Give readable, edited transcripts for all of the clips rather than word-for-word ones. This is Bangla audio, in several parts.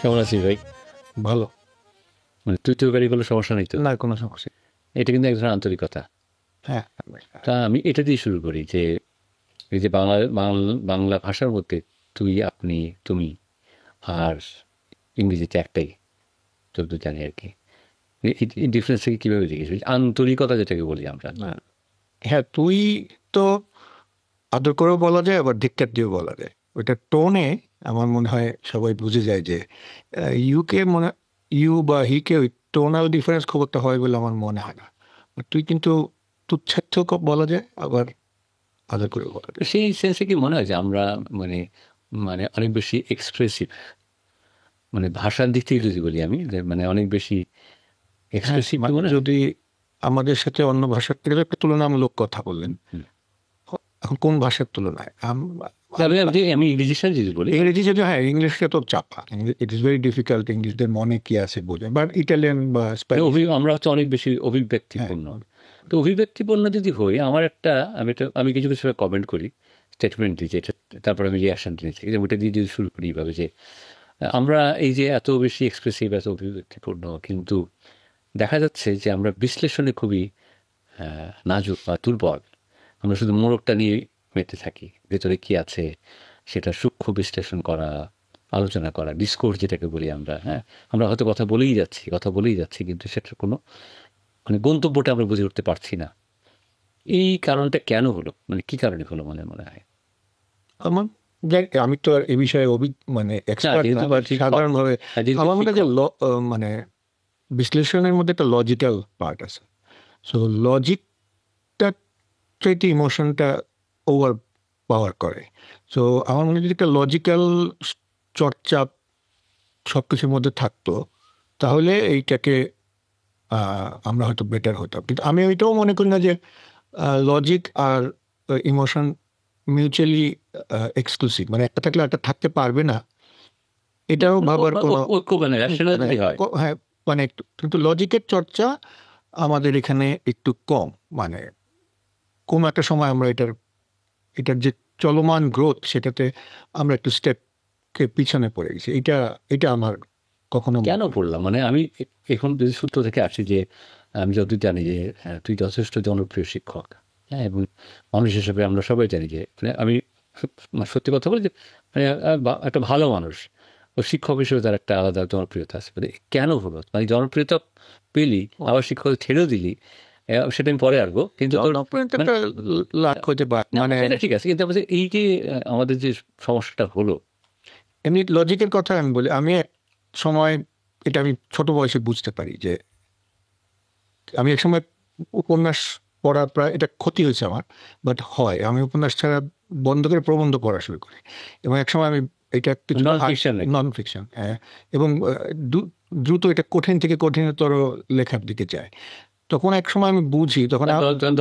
কেমন আছিস ভাই? ভালো। মানে তুই তরকারি করলে সমস্যা নেই তো? না, কোনো সমস্যা নেই। এটা কিন্তু এক ধরনের আন্তরিকতা। হ্যাঁ, তা আমি এটা দিয়ে শুরু করি যে এই যে বাংলা ভাষার মধ্যে তুই, আপনি, তুমি আর ইংরেজিতে একটাই যতদূর জানি আর কি। এই ডিফারেন্সটাকে কীভাবে দেখিস? আন্তরিকতা যেটাকে বলি আমরা। না, হ্যাঁ, তুই তো আদর করেও বলা যায়, আবার ধিক্কার দিয়েও বলা যায়। ওইটা টোনে আমার মনে হয় সবাই বুঝে যায় যে ইউকে মনে, ইউ বা হিকে ওই টোনাল ডিফারেন্স খুব একটা হয় বলে আমার মনে হয় না। আর তুই কিন্তু তুচ্ছাচ্ছ বলা যায়, আবার আদর করেও বলা তো যায়। সেই সেন্সে কি মনে হয় যে আমরা মানে মানে অনেক বেশি এক্সপ্রেসিভ, মানে ভাষার দিক থেকে যদি বলি আমি, যে মানে অনেক বেশি হ্যাঁ, এক্সপ্রেসিভ কি মনে হয়? যদি আমাদের সাথে অন্য ভাষার থেকে একটা তুলনামূলক কথা বললেন, হুম। এখন কোন ভাষার তুলনায় আমি ইংরেজির সাথে যদি বলি, ইংরেজি যদি, হ্যাঁ, ইংলিশটা তো চাপা। ইট ইজ ভেরি ডিফিকাল্ট ইংলিশদের মনে কি আছে বোঝে, বাট ইটালিয়ান বা স্প্যানিশ। আমরা হচ্ছে অনেক বেশি হ্যাঁ, অভিব্যক্তিপূর্ণ। তো অভিব্যক্তিপূর্ণ যদি হই, আমার একটা, আমি কিছু কিছু কমেন্ট করি, স্টেটমেন্ট দিই যেটা, তারপর আমি রিয়াকশন দিই, যে ওটা দিয়ে যদি শুরু করি এইভাবে যে আমরা এই যে এত বেশি এক্সপ্রেসিভ, এত অভিব্যক্তিপূর্ণ, কিন্তু দেখা যাচ্ছে যে আমরা বিশ্লেষণে খুবই নাজুক বা দুর্বল। আমরা শুধু মোড়কটা নিয়ে মেতে থাকি, ভেতরে কি আছে সেটা সূক্ষ্ম বিশ্লেষণ করা, আলোচনা করা, ডিসকোর্স যেটাকে বলি আমরা। হ্যাঁ, আমরা হয়তো কথা বলেই যাচ্ছি, কিন্তু সেটার কোনো মানে গন্তব্যটা আমরা বুঝে উঠতে পারছি না। এই কারণটা কেন হলো, মানে কি কারণে হলো মনে মনে হয়? আমার আমি তো আর এ বিষয়ে মানে না, এক্সপার্ট না, যেহেতু বাট শিক্ষক, সাধারণভাবে যেহেতু আমার মনে হয় যে শিক্ষক। মানে বিশ্লেষণের মধ্যে একটা লজিক্যাল পার্ট আছে। সো লজিকটা চাইতে ইমোশনটা ওভার পাওয়ার করে। সো আমার মনে হয় যদি একটা লজিক্যাল চর্চা সবকিছুর মধ্যে থাকতো, তাহলে এইটাকে আমরা হয়তো বেটার হতাম। কিন্তু আমি ওইটাও মনে করি না যে লজিক আর ইমোশন মিউচুয়ালি এক্সক্লুসিভ, মানে একটা থাকলে একটা থাকতে পারবে না, এটাও ভাবার কোনো ঐক্য মানে মানে রেশনালিটি হয়। হ্যাঁ, মানে একটু, কিন্তু লজিকের চর্চা আমাদের এখানে একটু কম। মানে কোনো একটা সময় আমরা এটার যে চলমান গ্রোথ, সেটাতে আমরা একটু স্টেপকে পিছনে পড়ে গেছি। এটা এটা আমার কখনো কেন পড়লাম, মানে আমি এখন যদি সূত্র থেকে আসি যে আমি যতদূর জানি যে হ্যাঁ, তুই যথেষ্ট জনপ্রিয় শিক্ষক। হ্যাঁ, এবং মানুষ হিসেবে আমরা সবাই জানি যে মানে আমি মানে সত্যি কথা বলি যে মানে একটা ভালো মানুষ, ও শিক্ষক হিসেবে তার একটা আলাদা জনপ্রিয়তা আছে। মানে কেন হলো, মানে জনপ্রিয়তা পেলি আবার শিক্ষক ছেড়েও দিলি, সেটা আমি পরে আসবো, কিন্তু তোর মানে জনপ্রিয়তাটা লাখ হতে পারে, না, মানে সেটা ঠিক আছে, কিন্তু আমাদের এই যে আমাদের যে সমস্যাটা হলো। এমনি লজিকের কথা আমি বলি। আমি এক সময়, এটা আমি ছোট বয়সে বুঝতে পারি যে আমি এক সময় উপন্যাস পড়া প্রায়, এটা ক্ষতি হয়েছে আমার, বাট হয়, আমি উপন্যাস ছাড়া বন্ধ করে প্রবন্ধ পড়া শুরু করি। এবং এক সময় আমি এটা কিছু নন ফিকশন নাকি? নন ফিকশন, হ্যাঁ, এবং দ্রুত এটা কঠিন থেকে কঠিনতর লেখার দিকে যায়। তখন এক সময় আমি বুঝি, তখন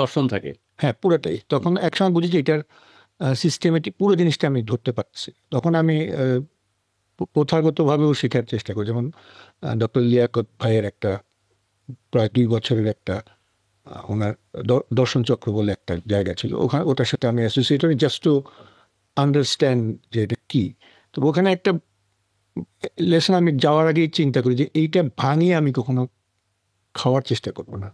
দর্শন থাকে। হ্যাঁ, পুরোটাই, তখন এক সময় বুঝি যে এটার সিস্টেমেটিক পুরো জিনিসটা আমি ধরতে পারছি। তখন আমি প্রথাগতভাবেও শেখার চেষ্টা করি। যেমন ডক্টর লিয়াকত ভাইয়ের একটা প্রায় 2 বছরের একটা ওনার দর্শন চক্র বলে একটা জায়গা ছিল, ওখানে ওটার সাথে আমি অ্যাসোসিয়েট হই জাস্ট টু আন্ডারস্ট্যান্ড যে এটা কি। তো ওখানে একটা লেসন আমি যাওয়ার আগেই চিন্তা করি যে এইটা ভাঙিয়ে আমি কখনো খাওয়ার চেষ্টা করবো না।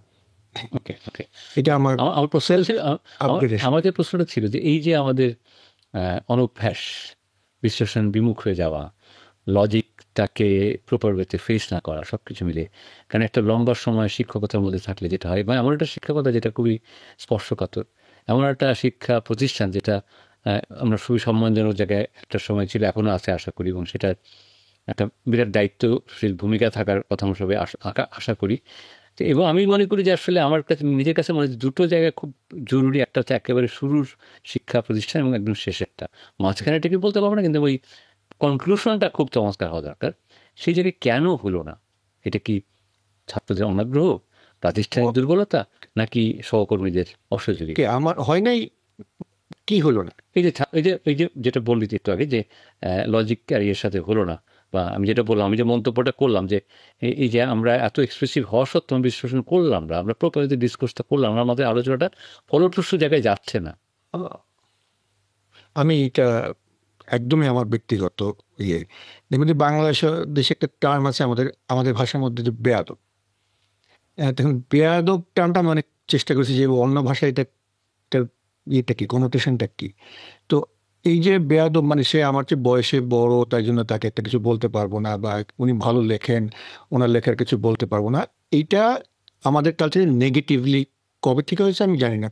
ওকে, ওকে। এটা আমার আমার প্রশ্নটা সেলফ ছিল, আপগ্রেডেশন। আমাদের প্রশ্নটা ছিল যে এই যে আমাদের অনভ্যাস, বিশ্লেষণ বিমুখ হয়ে যাওয়া, লজিকটাকে প্রপার ওয়েতে ফেস না করা, সব কিছু মিলে। কারণ একটা লম্বা সময় শিক্ষকতার মধ্যে থাকলে যেটা হয়, মানে এমন একটা শিক্ষকতা যেটা খুবই স্পর্শকাতর, এমন একটা শিক্ষা প্রতিষ্ঠান যেটা আমরা খুবই সম্মানজনক জায়গায় একটা সময় ছিল, এখনও আছে আশা করি, এবং সেটা একটা বিরাট দায়িত্বশীল ভূমিকা থাকার কথা আমরা সবাই আশা করি। তো এবং আমি মনে করি যে আসলে আমার কাছে, নিজের কাছে মনে হয় দুটো জায়গায় খুব জরুরি। একটা হচ্ছে একেবারে শুরুর শিক্ষা প্রতিষ্ঠান, এবং একদম শেষেরটা। মাঝখানে ঠিকই বলতে পারবো না, কিন্তু ওই কনক্লুশনটা খুব চমৎকার হওয়া দরকার। সেই জায়গায় কেন হলো না? এটা কি ছাত্রদের অনাগ্রহ, প্রাতিষ্ঠানিক দুর্বলতা, নাকি সহকর্মীদের অসহযোগিতা? আমার হয় নাই, কি হলো না? এই যে যেটা বললি একটু আগে, যে লজিক আর এর সাথে হলো না, বা আমি যেটা বললাম, আমি যে মন্তব্যটা করলাম যে এই যে আমরা এত এক্সপ্রেসিভ হওয়া সত্ত্বেও বিশ্লেষণ করলাম না, আমরা প্রপারলি ডিসকোর্সটা করলাম না, আমাদের আলোচনাটা ফলপ্রসূ জায়গায় যাচ্ছে না। আহ, আমি এটা একদমই আমার ব্যক্তিগত ইয়ে দেখবেন যে বাংলাদেশ দেশে একটা টার্ম আছে আমাদের আমাদের ভাষার মধ্যে, যে বেয়াদব। তখন বেয়াদব টার্মটা আমি অনেক চেষ্টা করেছি যে অন্য ভাষায় এটা ইয়েটা কি, কনোটেশনটা কি। তো এই যে বেয়াদব মানে সে আমার চেয়ে বয়সে বড়, তাই জন্য তাকে একটা কিছু বলতে পারবো না, বা উনি ভালো লেখেন, ওনার লেখার কিছু বলতে পারবো না, এইটা আমাদের কালচারে নেগেটিভলি কবে থেকে হয়েছে আমি জানি না।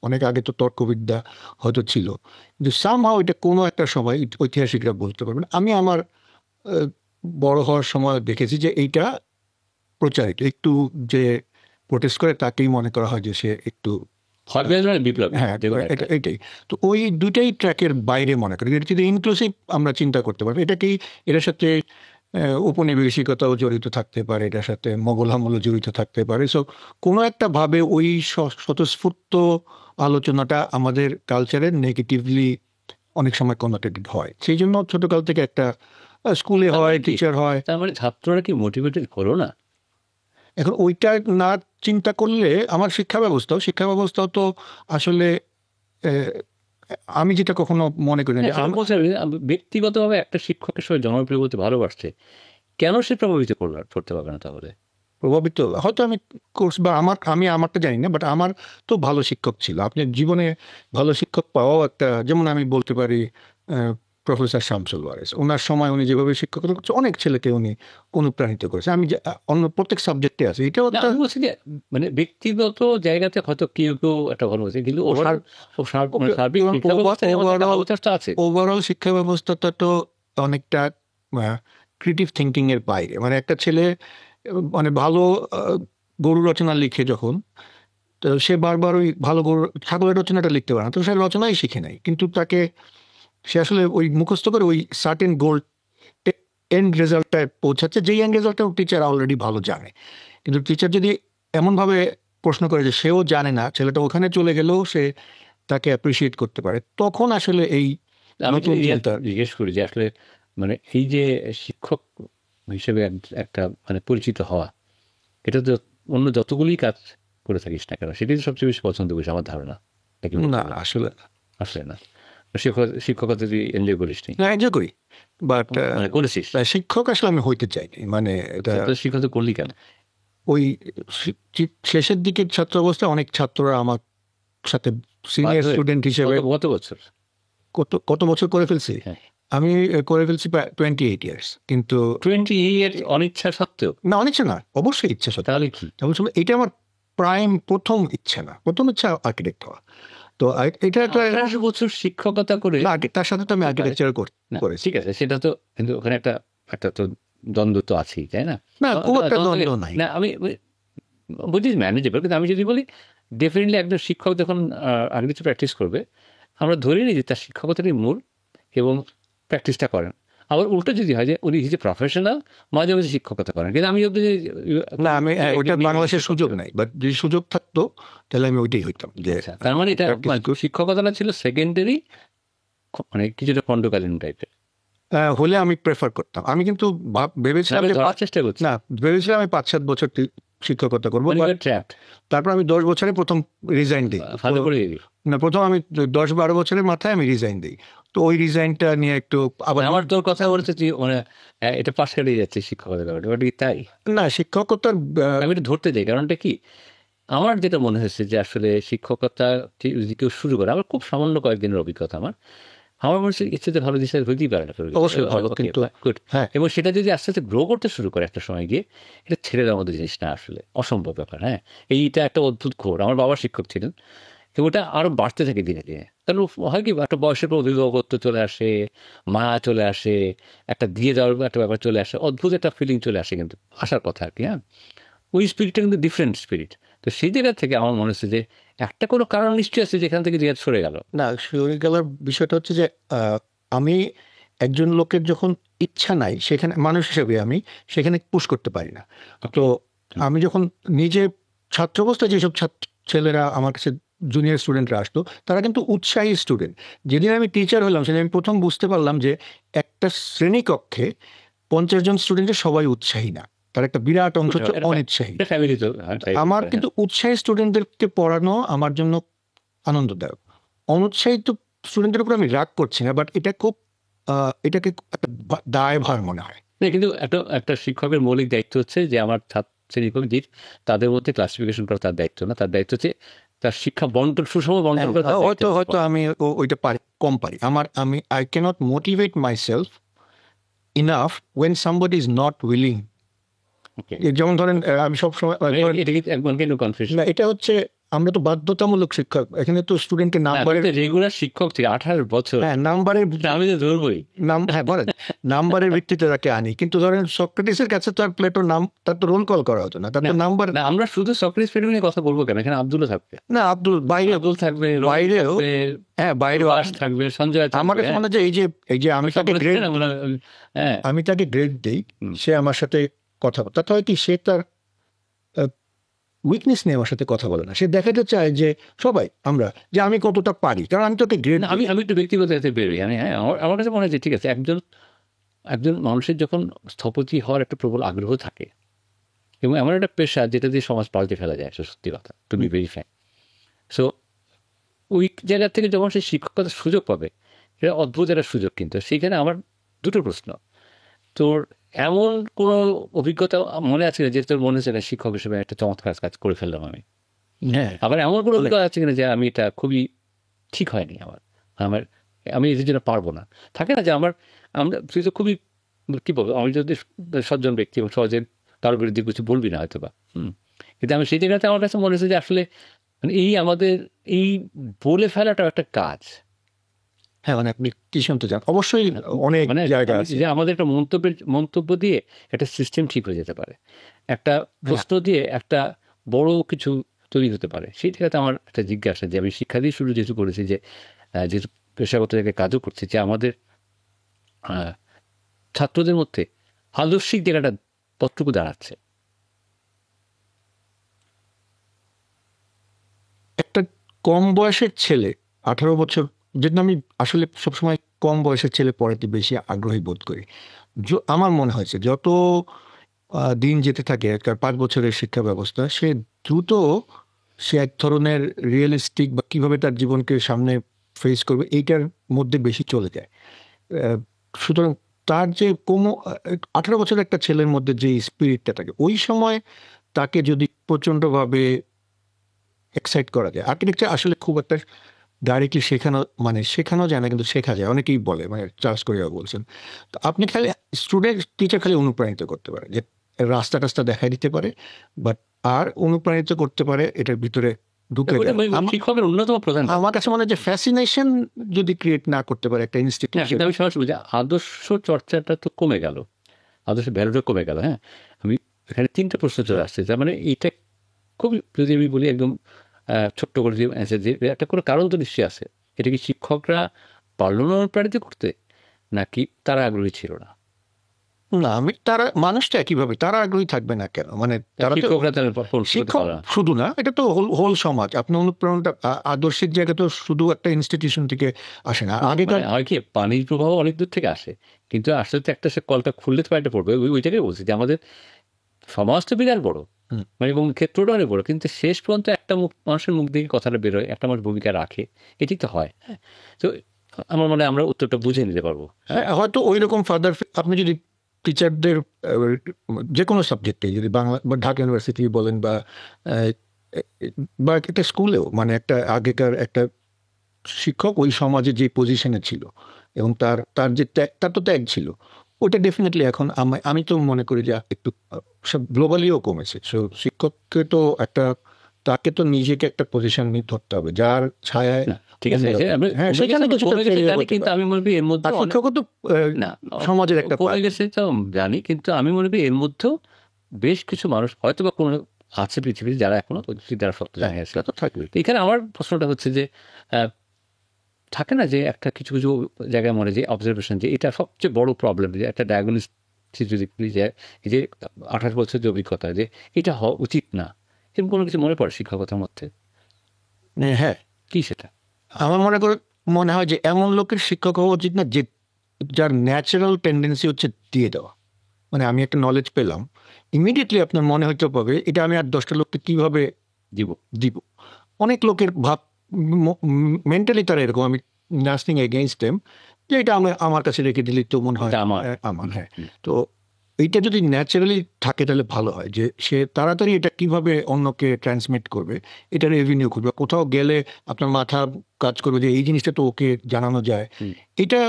অনেক আগে তো তর্কবিদ্যা হয়তো ছিল, কিন্তু সামহাও এটা কোনো একটা সময় ঐতিহাসিকরা বলতে পারবেন। আমি আমার আহ, বড় হওয়ার সময় দেখেছি যে এইটা প্রচারিত, একটু যে প্রোটেস্ট করে তাকেই মনে করা হয় যে সে একটু, বিপ্লব। হ্যাঁ এটাই। তো ওই দুটাই ট্র্যাকের বাইরে মনে করি, এটা যদি ইনক্লুসিভ আমরা চিন্তা করতে পারবো, এটাকেই এটার সাথে ঔপনিবেশিকতাও জড়িত থাকতে পারে, এটার সাথে মোগল আমলও জড়িত থাকতে পারে। সো কোনো একটা ভাবে ওই স্বতঃস্ফূর্ত আলোচনাটা আমাদের কালচারে নেগেটিভলি অনেক সময় কনোটেটেড হয়। সেই জন্য ছোটকাল থেকে একটা স্কুলে হয়, টিচার হয়। তার মানে ছাত্ররা কি মোটিভেটেড হলো না? এখন ওইটা না চিন্তা করলে আমার শিক্ষা ব্যবস্থাও তো আসলে আহ, আমি যেটা কখনো মনে করি না যে ব্যক্তিগতভাবে একটা শিক্ষকের সঙ্গে জনপ্রিয় বলতে ভালোবাসছে, কেন সে প্রভাবিত করতে পারবে না তাহলে? প্রভাবিত হয়তো আমি কোর্স বা আমি আমারটা জানি না, বাট আমার তো ভালো শিক্ষক ছিল। আপনার জীবনে ভালো শিক্ষক পাওয়াও একটা, যেমন আমি বলতে পারি প্রফেসর শামসুল ওয়ারেস, ওনার সময় উনি যেভাবে শিক্ষকতা করছে অনেক ছেলেকে উনি অনুপ্রাণিত করেছে। আমি অন্য প্রত্যেক সাবজেক্টে আছে, এটাও একটা বলছি যে মানে ব্যক্তিগত জায়গাতে হয়তো কেউ কেউ একটা ভালো হয়েছে, কিন্তু আছে ওভারঅল শিক্ষা ব্যবস্থাটা তো অনেকটা ক্রিয়েটিভ থিঙ্কিং এর বাইরে। মানে একটা ছেলে মানে ভালো গরু রচনা লিখে যখন, তো সে বারবার ওই ভালো গরু ছাগলের রচনাটা লিখতে পারে না, তো সে রচনাই শিখে নাই, কিন্তু তাকে সে আসলে ওই মুখস্থ করে ওই সার্টেন গোল এন্ড রেজাল্টটায় পৌঁছাচ্ছে, যেই এন্ড রেজাল্টটা টিচার অলরেডি ভালো জানে। কিন্তু টিচার যদি এমনভাবে প্রশ্ন করে যে সেও জানে না, ছেলেটা ওখানে চলে গেলেও সে তাকে অ্যাপ্রিসিয়েট করতে পারে, তখন আসলে এই আমি নতুন চিন্তা। জিজ্ঞেস করি যে আসলে মানে এই যে শিক্ষক হিসেবে একটা মানে পরিচিত হওয়া, এটা তো অন্য যতগুলি কাজ করে থাকিস না কেন সেটাই সবচেয়ে বেশি পছন্দ করিস আমার ধারণা। না আসলে আসলে না, শিক্ষকতা তুই এনজয় করিস নি? না, এনজয় করি, বাট মানে করেছিস? শিক্ষক আসলে আমি হইতে চাইনি। মানে এটা শিক্ষকতা করলি কেন? ওই শেষের দিকে ছাত্র অবস্থায় অনেক ছাত্ররা আমার সাথে সিনিয়র স্টুডেন্ট হিসেবে গত বছর কত বছর করে ফেলছি হ্যাঁ। আমি, করে ফেলছি 28 ইয়ার্স। কিন্তু 28 অনিচ্ছা সত্ত্বেও? না, অনিচ্ছা না, অবশ্যই ইচ্ছা সত্ত্বেও। তাহলে কি? এটা আমার প্রথম ইচ্ছা না, প্রথম ইচ্ছা আর্কিটেক্ট হওয়া। তো এটা একটা 18 বছর শিক্ষকতা করে না, তার সাথে তো আমি আর্কিটেকচার করেছি। ঠিক আছে, সেটা তো, কিন্তু ওখানে একটা একটা তো দ্বন্দ্ব তো আছেই, তাই না? না, খুব একটা দ্বন্দ্ব নাই। না, আমি বুঝি ম্যানেজেবল, কিন্তু আমি যদি বলি ডেফিনেটলি একজন শিক্ষক যখন আর্কিটেকচার প্র্যাকটিস করবে, আমরা ধরে নিই যে তার শিক্ষকতারই মূল এবং প্র্যাকটিসটা করেন। আবার উল্টো যদি হয় যে উনি হিসেবে প্রফেশনাল, মাঝে মাঝে শিক্ষকতা করেন, কিন্তু আমি না, আমি ওইটা বাংলাদেশের সুযোগ নাই, বাট যদি সুযোগ থাকতো তাহলে আমি ওইটাই হইতাম। যে তার মানে এটা শিক্ষকতাটা ছিল সেকেন্ডারি, মানে কিছুটা খণ্ডকালীন টাইপের হলে আমি প্রেফার করতাম। আমি কিন্তু ভেবেছিলাম চেষ্টা করছি, না, ভেবেছিলাম আমি 5-7 বছর শিক্ষকতা করবো, তারপর আমি 10 বছরে প্রথম রিজাইন দিই। না, প্রথম আমি 10-12 বছরের মাথায় আমি রিজাইন দিই। তো ওই রিজাইনটা নিয়ে একটু আবার আমার তোর কথা বলতে তুই মানে এটা পাশ কাটিয়ে যাচ্ছে শিক্ষকতার ব্যাপারটা, তাই না, শিক্ষকতার আমি এটা ধরতে যাই। কারণটা কি, আমার যেটা মনে হয়েছে যে আসলে শিক্ষকতা যদি কেউ শুরু করে, আমার খুব সামান্য কয়েকদিনের অভিজ্ঞতা, আমার মনে হচ্ছে ইচ্ছেতে ভালো দিশা হইতেই পারে না, অবশ্যই ভালো, কিন্তু হ্যাঁ, এবং সেটা যদি আস্তে আস্তে গ্রো করতে শুরু করে একটা সময় গিয়ে, এটা ছেড়ে দেওয়ার মতো জিনিস না, আসলে অসম্ভব ব্যাপার। হ্যাঁ, এইটা একটা অদ্ভুত ঘোর। আমার বাবা শিক্ষক ছিলেন এবং ওটা আরো বাড়তে থাকে দিনে দিনে। কারণ হয় কি, একটা বয়সের পর অভিভাবকত্ব চলে আসে, মা চলে আসে, একটা দিয়ে যাওয়ার একটা ব্যাপার চলে আসে, অদ্ভুত একটা ফিলিং চলে আসে, কিন্তু আসার কথা আর কি। হ্যাঁ, ওই স্পিরিটটা কিন্তু ডিফারেন্ট স্পিরিট। তো সেই জায়গা থেকে আমার মনে হচ্ছে যে একটা কোনো কারণ নিশ্চয়ই আছে যেখান থেকে জিজ্ঞাসা সরে গেল। না, সরে গেলার বিষয়টা হচ্ছে যে আমি একজন লোকের যখন ইচ্ছা নাই, সেখানে মানুষ হিসেবে আমি সেখানে পুশ করতে পারি না। তো আমি যখন নিজে ছাত্র অবস্থায় যেসব ছেলেরা আমার কাছে জুনিয়র স্টুডেন্টরা আসতো, তারা কিন্তু উৎসাহী স্টুডেন্ট। যেদিন আমি টিচার হলাম সেদিন আমি প্রথম বুঝতে পারলাম যে একটা শ্রেণীকক্ষে 50 জন স্টুডেন্টের সবাই উৎসাহী না, তার একটা বিরাট অংশ হচ্ছে অনিচ্ছাহী। আমার কিন্তু উৎসাহী স্টুডেন্টদেরকে পড়ানো আমার জন্য আনন্দদায়ক। অনুৎসাহিত স্টুডেন্টের উপর আমি রাগ করছি না, বাট এটা খুব এটাকে একটা দায়ভার মনে হয়। না, কিন্তু একটা একটা শিক্ষকের মৌলিক দায়িত্ব হচ্ছে যে আমার শ্রেণীকক্ষির তাদের মধ্যে ক্লাসিফিকেশন করা তার দায়িত্ব না, তার দায়িত্ব হচ্ছে তার শিক্ষা বন্টন, সুষম বন্টন করা তার দায়িত্ব। হয়তো হয়তো আমি ওইটা কম পারি। আমি I cannot motivate myself enough when somebody is not willing. Okay. যেমন ধরেন আমি সবসময় এটা কি একবার কেন কনফিউশন? না, এটা হচ্ছে আমরা তো বাধ্যতামূলক শিক্ষক, এখানে তো স্টুডেন্টকে নাম্বারের রেগুলার শিক্ষক থেকে 18 বছর, হ্যাঁ নাম্বারের আমি তো ধরবই। হ্যাঁ বলেন, নাম্বারের ভিত্তিতে তাকে আনি, কিন্তু ধরেন সক্রেটিসের কাছে তো আর প্লেটোর নাম, তার তো রোল কল করা হতো না, তার তো নাম্বার। না, আমরা শুধু সক্রেটিস প্লেটো নিয়ে কথা বলবো কেন, এখানে আব্দুলও থাকবে। না, বাইরে আব্দুল থাকবে, বাইরেও, হ্যাঁ বাইরেও থাকবে, সঞ্জয় থাকবে। আমার কাছে মনে হয় যে এই যে আমি তাকে গ্রেড, হ্যাঁ, আমি তাকে গ্রেড দিই, সে আমার সাথে কথা বলে, তাতে হয় কি সে তার উইকনেস নিয়ে আমার সাথে কথা বলে না, সে দেখাতে চায় যে সবাই আমরা যে আমি কতটা পারি, কারণ আমি তোকে গ্রেড। আমি একটু ব্যক্তিগত এতে বেরোই। হ্যাঁ, আমার কাছে মনে হচ্ছে ঠিক আছে, একজন মানুষের যখন স্থপতি হওয়ার একটা প্রবল আগ্রহ থাকে এবং এমন একটা পেশা যেটা দিয়ে সমাজ পাল্টে ফেলা যায়, সত্যি কথা, to be very frank. So ওই জায়গা থেকে যখন সে শিক্ষকতার সুযোগ পাবে, সেটা অদ্ভুত একটা সুযোগ। কিন্তু সেইখানে আমার দুটো প্রশ্ন, তোর এমন কোনো অভিজ্ঞতা মনে আছে যে তোর মনে হচ্ছে না শিক্ষক হিসেবে একটা চমৎকার কাজ করে ফেললাম আমি? হ্যাঁ, আবার এমন কোনো অভিজ্ঞতা আছে কিনা যে আমি এটা খুবই ঠিক হয়নি আমার আমার আমি এদের জন্য পারবো না? থাকে না যে আমরা তুই তো খুবই কী বলবো, আমি যদি সজ্জন ব্যক্তি এবং সহজে কারোর বিরুদ্ধে কিছু বলবি না হয়তো বা, কিন্তু আমি সেই জায়গাতে আমার কাছে মনে হচ্ছে যে আসলে মানে আমাদের এই বলে ফেলাটাও একটা কাজ। হ্যাঁ, মানে আপনি কি শুনতে চান? অবশ্যই অনেক মানে জায়গা আছে যে আমাদের একটা মন্তব্য দিয়ে একটা সিস্টেম ঠিক হয়ে যেতে পারে, একটা প্রশ্ন দিয়ে একটা বড় কিছু তৈরি হতে পারে। সেই জায়গাতে আমার একটা জিজ্ঞাসা, যে আমি শিক্ষা দিয়ে শুরু যেহেতু করেছি, যেহেতু পেশাগত জায়গায় কাজও করছি, যে আমাদের ছাত্রদের মধ্যে আদর্শিক জায়গাটা কতটুকু দাঁড়াচ্ছে? একটা কম বয়সের ছেলে, 18 বছর, যেটা আমি আসলে সবসময় কম বয়সের ছেলে পড়াতে বেশি আগ্রহী বোধ করি। আমার মনে হয়েছে যত দিন যেতে থাকে, একটা 5 বছরের শিক্ষা ব্যবস্থা, সে দ্রুত সে এক ধরনের রিয়েলিস্টিক বা কিভাবে তার জীবনকে সামনে ফেস করবে এইটার মধ্যে বেশি চলে যায়। সুতরাং তার যে 18 বছরের একটা ছেলের মধ্যে যে স্পিরিটটা থাকে, ওই সময় তাকে যদি প্রচণ্ডভাবে এক্সাইট করা যায়, আর্কিটেকচার আসলে খুব একটা ডাইরেক্টলি শেখানো যায় না, কিন্তু শেখা যায়, অনেকেই বলে, মানে চার্লস কোরিয়া বলছেন। তো আপনি খালি টিচার খালি অনুপ্রাণিত করতে পারে, যে রাস্তা টাস্তা দেখাই দিতে পারে, বাট আর অনুপ্রাণিত করতে পারে এটার ভিতরে ঢুকে যায়। শিক্ষকের অন্যতম প্রধান, আমার কাছে মনে হয় যে ফ্যাসিনেশন যদি ক্রিয়েট না করতে পারে একটা ইনস্টিটিউশন। আমি সরাসরি বলছি, আদর্শ চর্চাটা তো কমে গেল, আদর্শ ভ্যালুটা কমে গেল। হ্যাঁ, আমি এখানে 3টা প্রশ্ন চলে আসছে। তার মানে এইটা খুবই, যদি আমি বলি একদম ছোট্ট করে যে অ্যান্সার, যে একটা কোনো কারণ তো নিশ্চয়ই আছে। এটা কি শিক্ষকরা পারল না অনুপ্রাণিত করতে, নাকি তারা আগ্রহী ছিল না? না, তারা মানুষটা একইভাবে, তারা আগ্রহী থাকবে না কেন? মানে তারা শিক্ষক শুধু না, এটা তো হোল সমাজ। আপনার অনুপ্রেরণাটা আদর্শিক জায়গা তো শুধু একটা ইনস্টিটিউশন থেকে আসে না। আগেকার হয় কি, পানির প্রবাহ অনেক দূর থেকে আসে, কিন্তু আস্তে আস্তে একটা সে কলটা খুললে তো পানিটা পড়বে। ওইটাকে বলছি যে আমাদের সমাজ তো বিরাট বড়, মানে এবং ক্ষেত্রটা অনেক বড়, কিন্তু শেষ পর্যন্ত একটা মানুষের মুখ থেকে কথাটা বেরোয়, একটা মানুষ ভূমিকা রাখে, এটি তো হয়। হ্যাঁ, তো আমার মনে হয় আমরা উত্তরটা বুঝে নিতে পারবো। হ্যাঁ, হয়তো ওই রকম ফার্দার আপনি যদি টিচারদের যে কোনো সাবজেক্টে, যদি বাংলা বা ঢাকা ইউনিভার্সিটি বলেন বা একটা স্কুলেও, মানে একটা আগেকার একটা শিক্ষক ওই সমাজে যে পজিশনে ছিল এবং তার যে তার তো ত্যাগ ছিল, ওটা ডেফিনেটলি এখন আমি তো মনে করি যে একটু সব গ্লোবালিও কমেছে। সো শিক্ষককে তো তাকে তো নিজেকে একটা পজিশন নিয়ে ধরতে হবে যার ছায়ায়। ঠিক আছে, হ্যাঁ, সেখানে কিন্তু আমি মনে করি এর মধ্যে শিক্ষকও তো সমাজের একটা কমে গেছে তো জানি, কিন্তু আমি মনে করি এর মধ্যেও বেশ কিছু মানুষ হয়তো বা কোনো আছে পৃথিবীতে যারা এখনো যারা সত্য জানিয়ে আছে, তো থাকবে। এখানে আমার প্রশ্নটা হচ্ছে যে থাকে না যে একটা কিছু কিছু জায়গায় মনে যে অবজারভেশন, যে এটা সবচেয়ে বড় প্রবলেম, যে একটা ডায়াগনোসিস যদি যে এই যে 28 বছর যে অভিজ্ঞতা, যে এটা হওয়া উচিত না, এরকম কোনো কিছু মনে পড়ে শিক্ষকতার মধ্যে? হ্যাঁ, কি সেটা? আমার মনে হয় যে এমন লোকের শিক্ষক হওয়া উচিত না যে যার ন্যাচারাল টেন্ডেন্সি হচ্ছে দিয়ে দেওয়া। মানে আমি একটা নলেজ পেলাম, ইমিডিয়েটলি আপনার মনে হতে পাবে এটা আমি আর 10টা লোককে কিভাবে দিব। অনেক লোকের ভাব মেন্টালি তারা এরকম, আমি নার্সিং এগেইনস্ট দেম, যে এটা আমার কাছে রেখে দিলে তো মনে হয় এটা আমার। আমার, হ্যাঁ। তো এইটা যদি ন্যাচারালি থাকে তাহলে ভালো হয়, যে সে তাড়াতাড়ি এটা কিভাবে অন্যকে ট্রান্সমিট করবে, এটার রেভিনিউ করবে। কোথাও গেলে আপনার মাথা কাজ করবে যে এই জিনিসটা তো ওকে জানানো যায়। এটা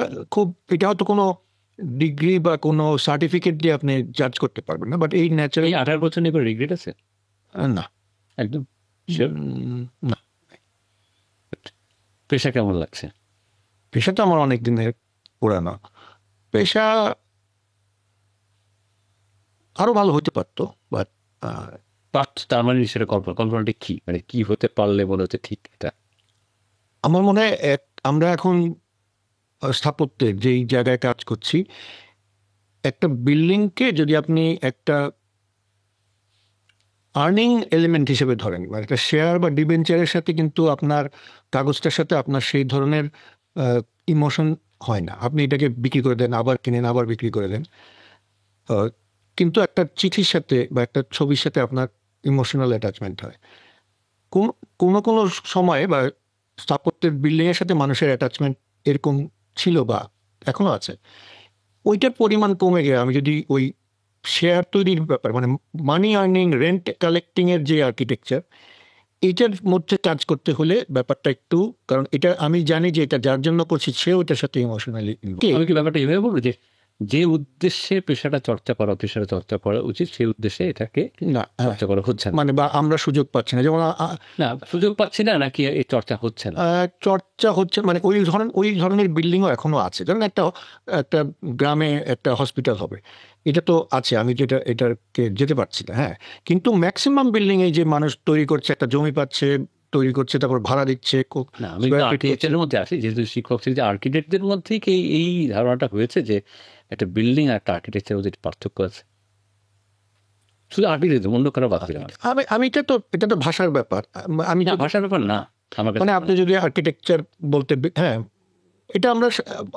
এটা হয়তো কোনো ডিগ্রি বা কোনো সার্টিফিকেট দিয়ে আপনি জাজ করতে পারবেন না, বাট এই ন্যাচারালি। এই 18 বছর নিয়ে রিগ্রেট আছে? না, একদম শিওর? না। পেশা কেমন লাগছে? পেশা তো আমার অনেক দিনের পুরানো পেশা, আরো ভালো হতে পারতো, বাট তার মানে সেটা কল্পনাটা কি, মানে কি হতে পারলে মনে হচ্ছে ঠিক এটা? আমার মনে হয় আমরা এখন স্থাপত্যের যেই জায়গায় কাজ করছি, একটা বিল্ডিংকে যদি আপনি একটা আর্নিং এলিমেন্ট হিসেবে ধরেন, মানে একটা শেয়ার বা ডিবেঞ্চারের সাথে কিন্তু আপনার কাগজটার সাথে আপনার সেই ধরনের ইমোশন হয় না। আপনি এটাকে বিক্রি করে দেন, আবার কিনেন, আবার বিক্রি করে দেন। কিন্তু একটা চিঠির সাথে বা একটা ছবির সাথে আপনার ইমোশনাল অ্যাটাচমেন্ট হয়। কোনো কোনো সময়ে বা স্থাপত্যের বিল্ডিংয়ের সাথে মানুষের অ্যাটাচমেন্ট এরকম ছিল বা এখনো আছে। ওইটার পরিমাণ কমে গিয়ে আমি যদি ওই শেয়ার তৈরির ব্যাপার, মানে মানি আর্নিং, রেন্ট কালেক্টিং এর যে আর্কিটেকচার, এটার মধ্যে কাজ করতে হলে ব্যাপারটা একটু, কারণ এটা আমি জানি যে এটা যার জন্য করছি সে ওইটার সাথে ইমোশনালি। আমি কি ব্যাপারটা এভাবে বলবো যে যে উদ্দেশ্যে পেশাটা চর্চা করা উচিত সেই উদ্দেশ্যে এটাকে না, চর্চা করা হচ্ছে না, মানে বা আমরা সুযোগ পাচ্ছি না, যেমন না সুযোগ পাচ্ছি না, নাকি এই চর্চা হচ্ছে না? চর্চা হচ্ছে, মানে ওই ধরনের বিল্ডিংও এখনো আছে। ধরেন একটা একটা গ্রামে একটা হসপিটাল হবে, এটা তো আছে, আমি এটাকে যেতে পারছি না, হ্যাঁ। কিন্তু ম্যাক্সিমাম বিল্ডিং এই যে মানুষ তৈরি করছে, একটা জমি পাচ্ছে, তৈরি করছে, তারপর ভাড়া দিচ্ছে। না, আমি আর্কিটেকচারের মধ্যে আসি, যেহেতু শিক্ষক ছিল, যে আর্কিটেক্টদের মধ্যেই কি এই ধারণাটা হয়েছে যে একটা বিল্ডিং আর একটা আর্কিটেকচারের মধ্যে পার্থক্য আছে? শুধু আর্কিটেক্ট, অন্য কারো বাদ দিলাম। আমি এটা তো ভাষার ব্যাপার। আমি না, ভাষার ব্যাপার না আমার কাছে। মানে আপনি যদি আর্কিটেকচার বলতে, হ্যাঁ, এটা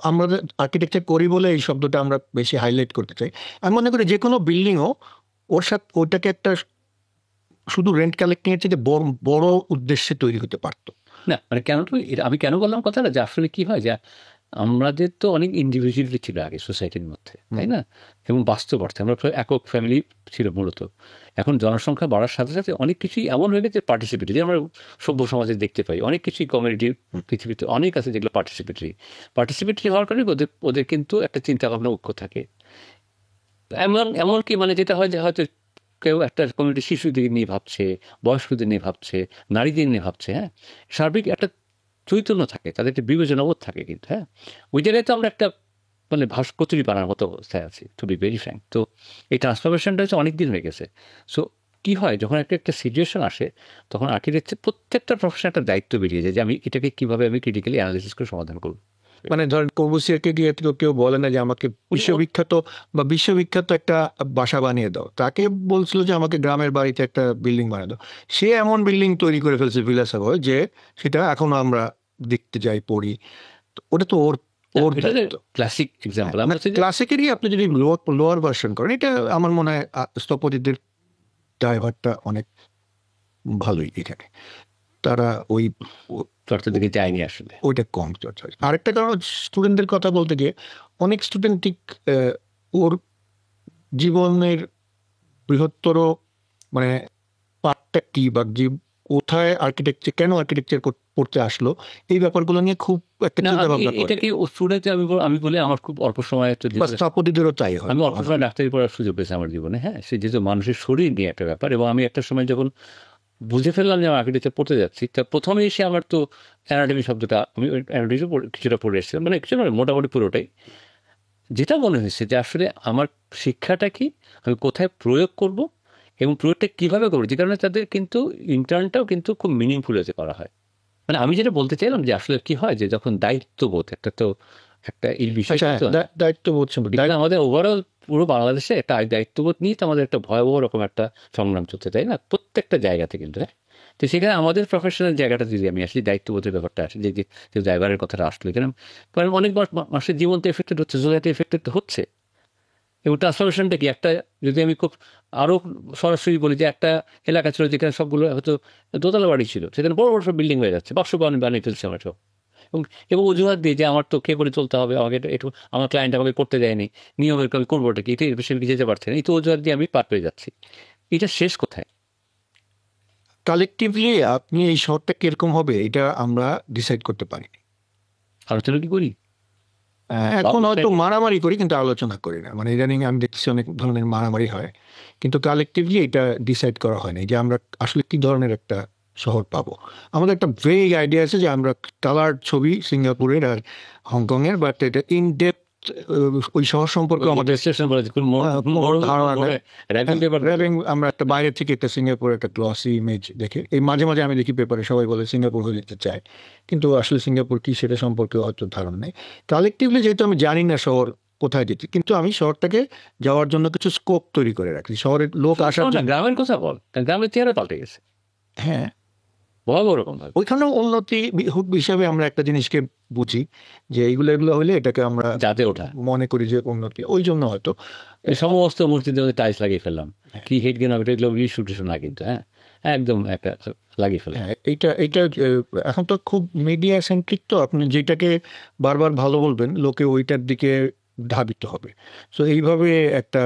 আমরা আর্কিটেকচার করি বলে এই শব্দটা আমরা বেশি হাইলাইট করতে চাই। আমি মনে করি যে কোনো বিল্ডিংও ওর সাথে ওটাকে একটা শুধু রেন্ট কালেক্টিং এর চেয়ে বড় বড় উদ্দেশ্যে তৈরি হতে পারতো। না, মানে কেন আমি কেন বললাম কথাটা, যে আসলে কি হয় যে আমাদের তো অনেক ইন্ডিভিজুয়ালিটি ছিল আগে সোসাইটির মধ্যে, তাই না? এবং বাস্তব অর্থে আমরা একক ফ্যামিলি ছিল মূলত। এখন জনসংখ্যা বাড়ার সাথে সাথে অনেক কিছুই এমন হয়ে গেছে পার্টিসিপেটরি, যে আমরা সভ্য সমাজে দেখতে পাই অনেক কিছুই কমিউনিটি পৃথিবীতে অনেক আছে যেগুলো পার্টিসিপেটরি হওয়ার কারণে ওদের কিন্তু একটা চিন্তা ভাবনা ঐক্য থাকে। এমনকি মানে যেটা হয় যে হয়তো কেউ একটা কমিউনিটি শিশুদের নিয়ে ভাবছে, বয়স্কদের নিয়ে ভাবছে, নারীদের নিয়ে ভাবছে, হ্যাঁ, সার্বিক একটা চৈতন্য থাকে, তাদের একটা বিবেচনাবোধ থাকে, কিন্তু হ্যাঁ ওই জায়গায় তো আমরা একটা মানে কচুরি পানার মতো অবস্থায় আছি, টু বি ভেরি ফ্র্যাঙ্ক। তো এই ট্রান্সফরমেশনটা হচ্ছে অনেক দিন হয়ে গেছে। সো কি হয়, যখন একটা সিচুয়েশন আসে, তখন আর্কিটেক্টের প্রত্যেকটা প্রফেশন একটা দায়িত্ব বেরিয়ে যায় যে আমি এটাকে কিভাবে আমি ক্রিটিক্যালি অ্যানালিসিস করে সমাধান করবো। মানে ধরেন কর্বুসিয়ারকে গিয়ে তো কেউ বলে না যে আমাকে বিশ্ববিখ্যাত একটা বাসা বানিয়ে দাও, তাকে বলছিল যে আমাকে গ্রামের বাড়িতে একটা বিল্ডিং বানিয়ে দাও। সে এমন বিল্ডিং তৈরি করে ফেলছে বিলাসবহুল, যে সেটা এখনো আমরা দেখতে যাই, পড়ি। ওটা তো ওর ক্লাসিক এক্সাম্পল। ক্লাসিকেরই আপনি যদি লোয়ার ভার্সন করেন, এটা আমার মনে হয় স্থপতিদের ড্রাইভারটা অনেক ভালোই এখানে, তারা ওই চর্চার দিকে যায়নি আসলে, ওইটা কম চর্চা হয়। আরেকটা কারণ, স্টুডেন্টদের কথা বলতে গিয়ে অনেক স্টুডেন্ট ঠিক ওর জীবনের বৃহত্তর মানে পার্টটা কি, বা কোথায় আর্কিটেকচার, কেন আর্কিটেকচার পড়তে আসলো, এই ব্যাপারগুলো নিয়ে খুব একটা চিন্তা ভাবনা করে। এটাকে স্টুডেন্ট আমি বলি, আমার খুব অল্প সময় স্থপতিদেরও তাই হয়। আমি অল্প সময় ডাক্তারি পড়ার সুযোগ পেয়েছি আমার জীবনে, হ্যাঁ, সে যেহেতু মানুষের শরীর নিয়ে একটা ব্যাপার। এবং আমি একটা সময় যখন বুঝে ফেললাম যে আমি আর্কিটেকচার পড়তে যাচ্ছি, তা প্রথমে এসে আমার তো অ্যানাটমি শব্দটা, আমি অ্যানাটমিও কিছুটা পড়ে এসেছিলাম, মানে কিছু নয়, মোটামুটি পুরোটাই। যেটা মনে হয়েছে যে আসলে আমার শিক্ষাটা কি, আমি কোথায় প্রয়োগ করব এবং প্রয়োগটা কীভাবে করবো, যে কারণে তাদের কিন্তু ইন্টার্নটাও কিন্তু খুব মিনিংফুল হতে করা হয়। মানে আমি যেটা বলতে চাইলাম যে আসলে কি হয়, যে যখন দায়িত্ববোধ একটা এই বিষয়, দায়িত্ববোধ আমাদের ওভারঅল পুরো বাংলাদেশে একটা দায়িত্ববোধ নিয়ে তো আমাদের একটা ভয়াবহ রকম একটা সংগ্রাম চলছে, তাই না, প্রত্যেকটা জায়গাতে কিন্তু। তো সেখানে আমাদের প্রফেশনাল জায়গাটা যদি আমি আসি, দায়িত্ববোধের ব্যাপারটা আসে, যে ড্রাইভারের কথাটা আসলো, কারণ অনেক মানুষের জীবন তো এফেক্টেড হচ্ছে, সোসাইটি এফেক্টেড হচ্ছে। এবং ট্রান্সফরমেশনটা কি, একটা যদি আমি খুব আরও সরাসরি বলি, যে একটা এলাকা ছিল যেখানে সবগুলো হয়তো দোতলা বাড়ি ছিল, সেখানে বড় বড় সব বিল্ডিং হয়ে যাচ্ছে, বাক্স বানিয়ে ফেলছে আমরা সব। এবং এবং অজুহাত দিয়ে যে আমার তো কে করে চলতে হবে, আমাকে একটু আমার ক্লায়েন্ট আমাকে করতে দেয়নি, নিয়মের আমি করবো ওটা কি, এটা বেশি যেতে পারছে না, এই তো অজুহাত দিয়ে আমি পার পেয়ে যাচ্ছি। এটা শেষ কোথায়? কালেকটিভলি আপনি এই শহরটা কিরকম হবে এটা আমরা ডিসাইড করতে পারি। আলোচনা কি করি? এখন হয়তো মারামারি করি কিন্তু আলোচনা করি না, মানে ইদানিং আমি দেখছি অনেক ধরনের মারামারি হয়, কিন্তু কালেকটিভলি এটা ডিসাইড করা হয় না যে আমরা আসলে কি ধরনের একটা শহর পাবো। আমাদের একটা ভেগ আইডিয়া আছে যে আমরা কালার ছবি সিঙ্গাপুরের আর হংকংয়ের, বাট এটা ইন ডেপথ ওই শহর সম্পর্কে আমাদের ধারণা নেই। এবং আমরা একটা বাইরে থেকে একটা সিঙ্গাপুরের একটা গ্লসি ইমেজ দেখে, এই মাঝে মাঝে আমি দেখি পেপারে সবাই বলে সিঙ্গাপুর হয়ে যেতে চায়, কিন্তু আসলে সিঙ্গাপুর কি সেটা সম্পর্কে হয়তো ধারণা নেই। কালেকটিভলি যেহেতু আমি জানি না শহর কোথায় যেতে, কিন্তু আমি শহরটাকে যাওয়ার জন্য কিছু স্কোপ তৈরি করে রাখি, শহরের লোক আসার জন্য। গ্রামের কথা বল, গ্রামের চেহারা পাল্টে গেছে, হ্যাঁ, ভয়াবহ রকম ভাবে। ওইখানেও উন্নতি হিসাবে আমরা একটা জিনিসকে বুঝি যে এগুলো হলে এটাকে আমরা যাতে ওঠা মনে করি যে উন্নতি, ওই জন্য হয়তো এই সমস্ত মূর্তিতে টাইলস লাগিয়ে ফেললাম, কি হেড গেন হবে এগুলো ইস্যু না, কিন্তু হ্যাঁ একদম একটা লাগিয়ে ফেলে। হ্যাঁ, এইটা এখন তো খুব মিডিয়া সেন্ট্রিক, তো আপনি যেটাকে বারবার ভালো বলবেন লোকে ওইটার দিকে ধাবিত হবে। সো এইভাবে একটা,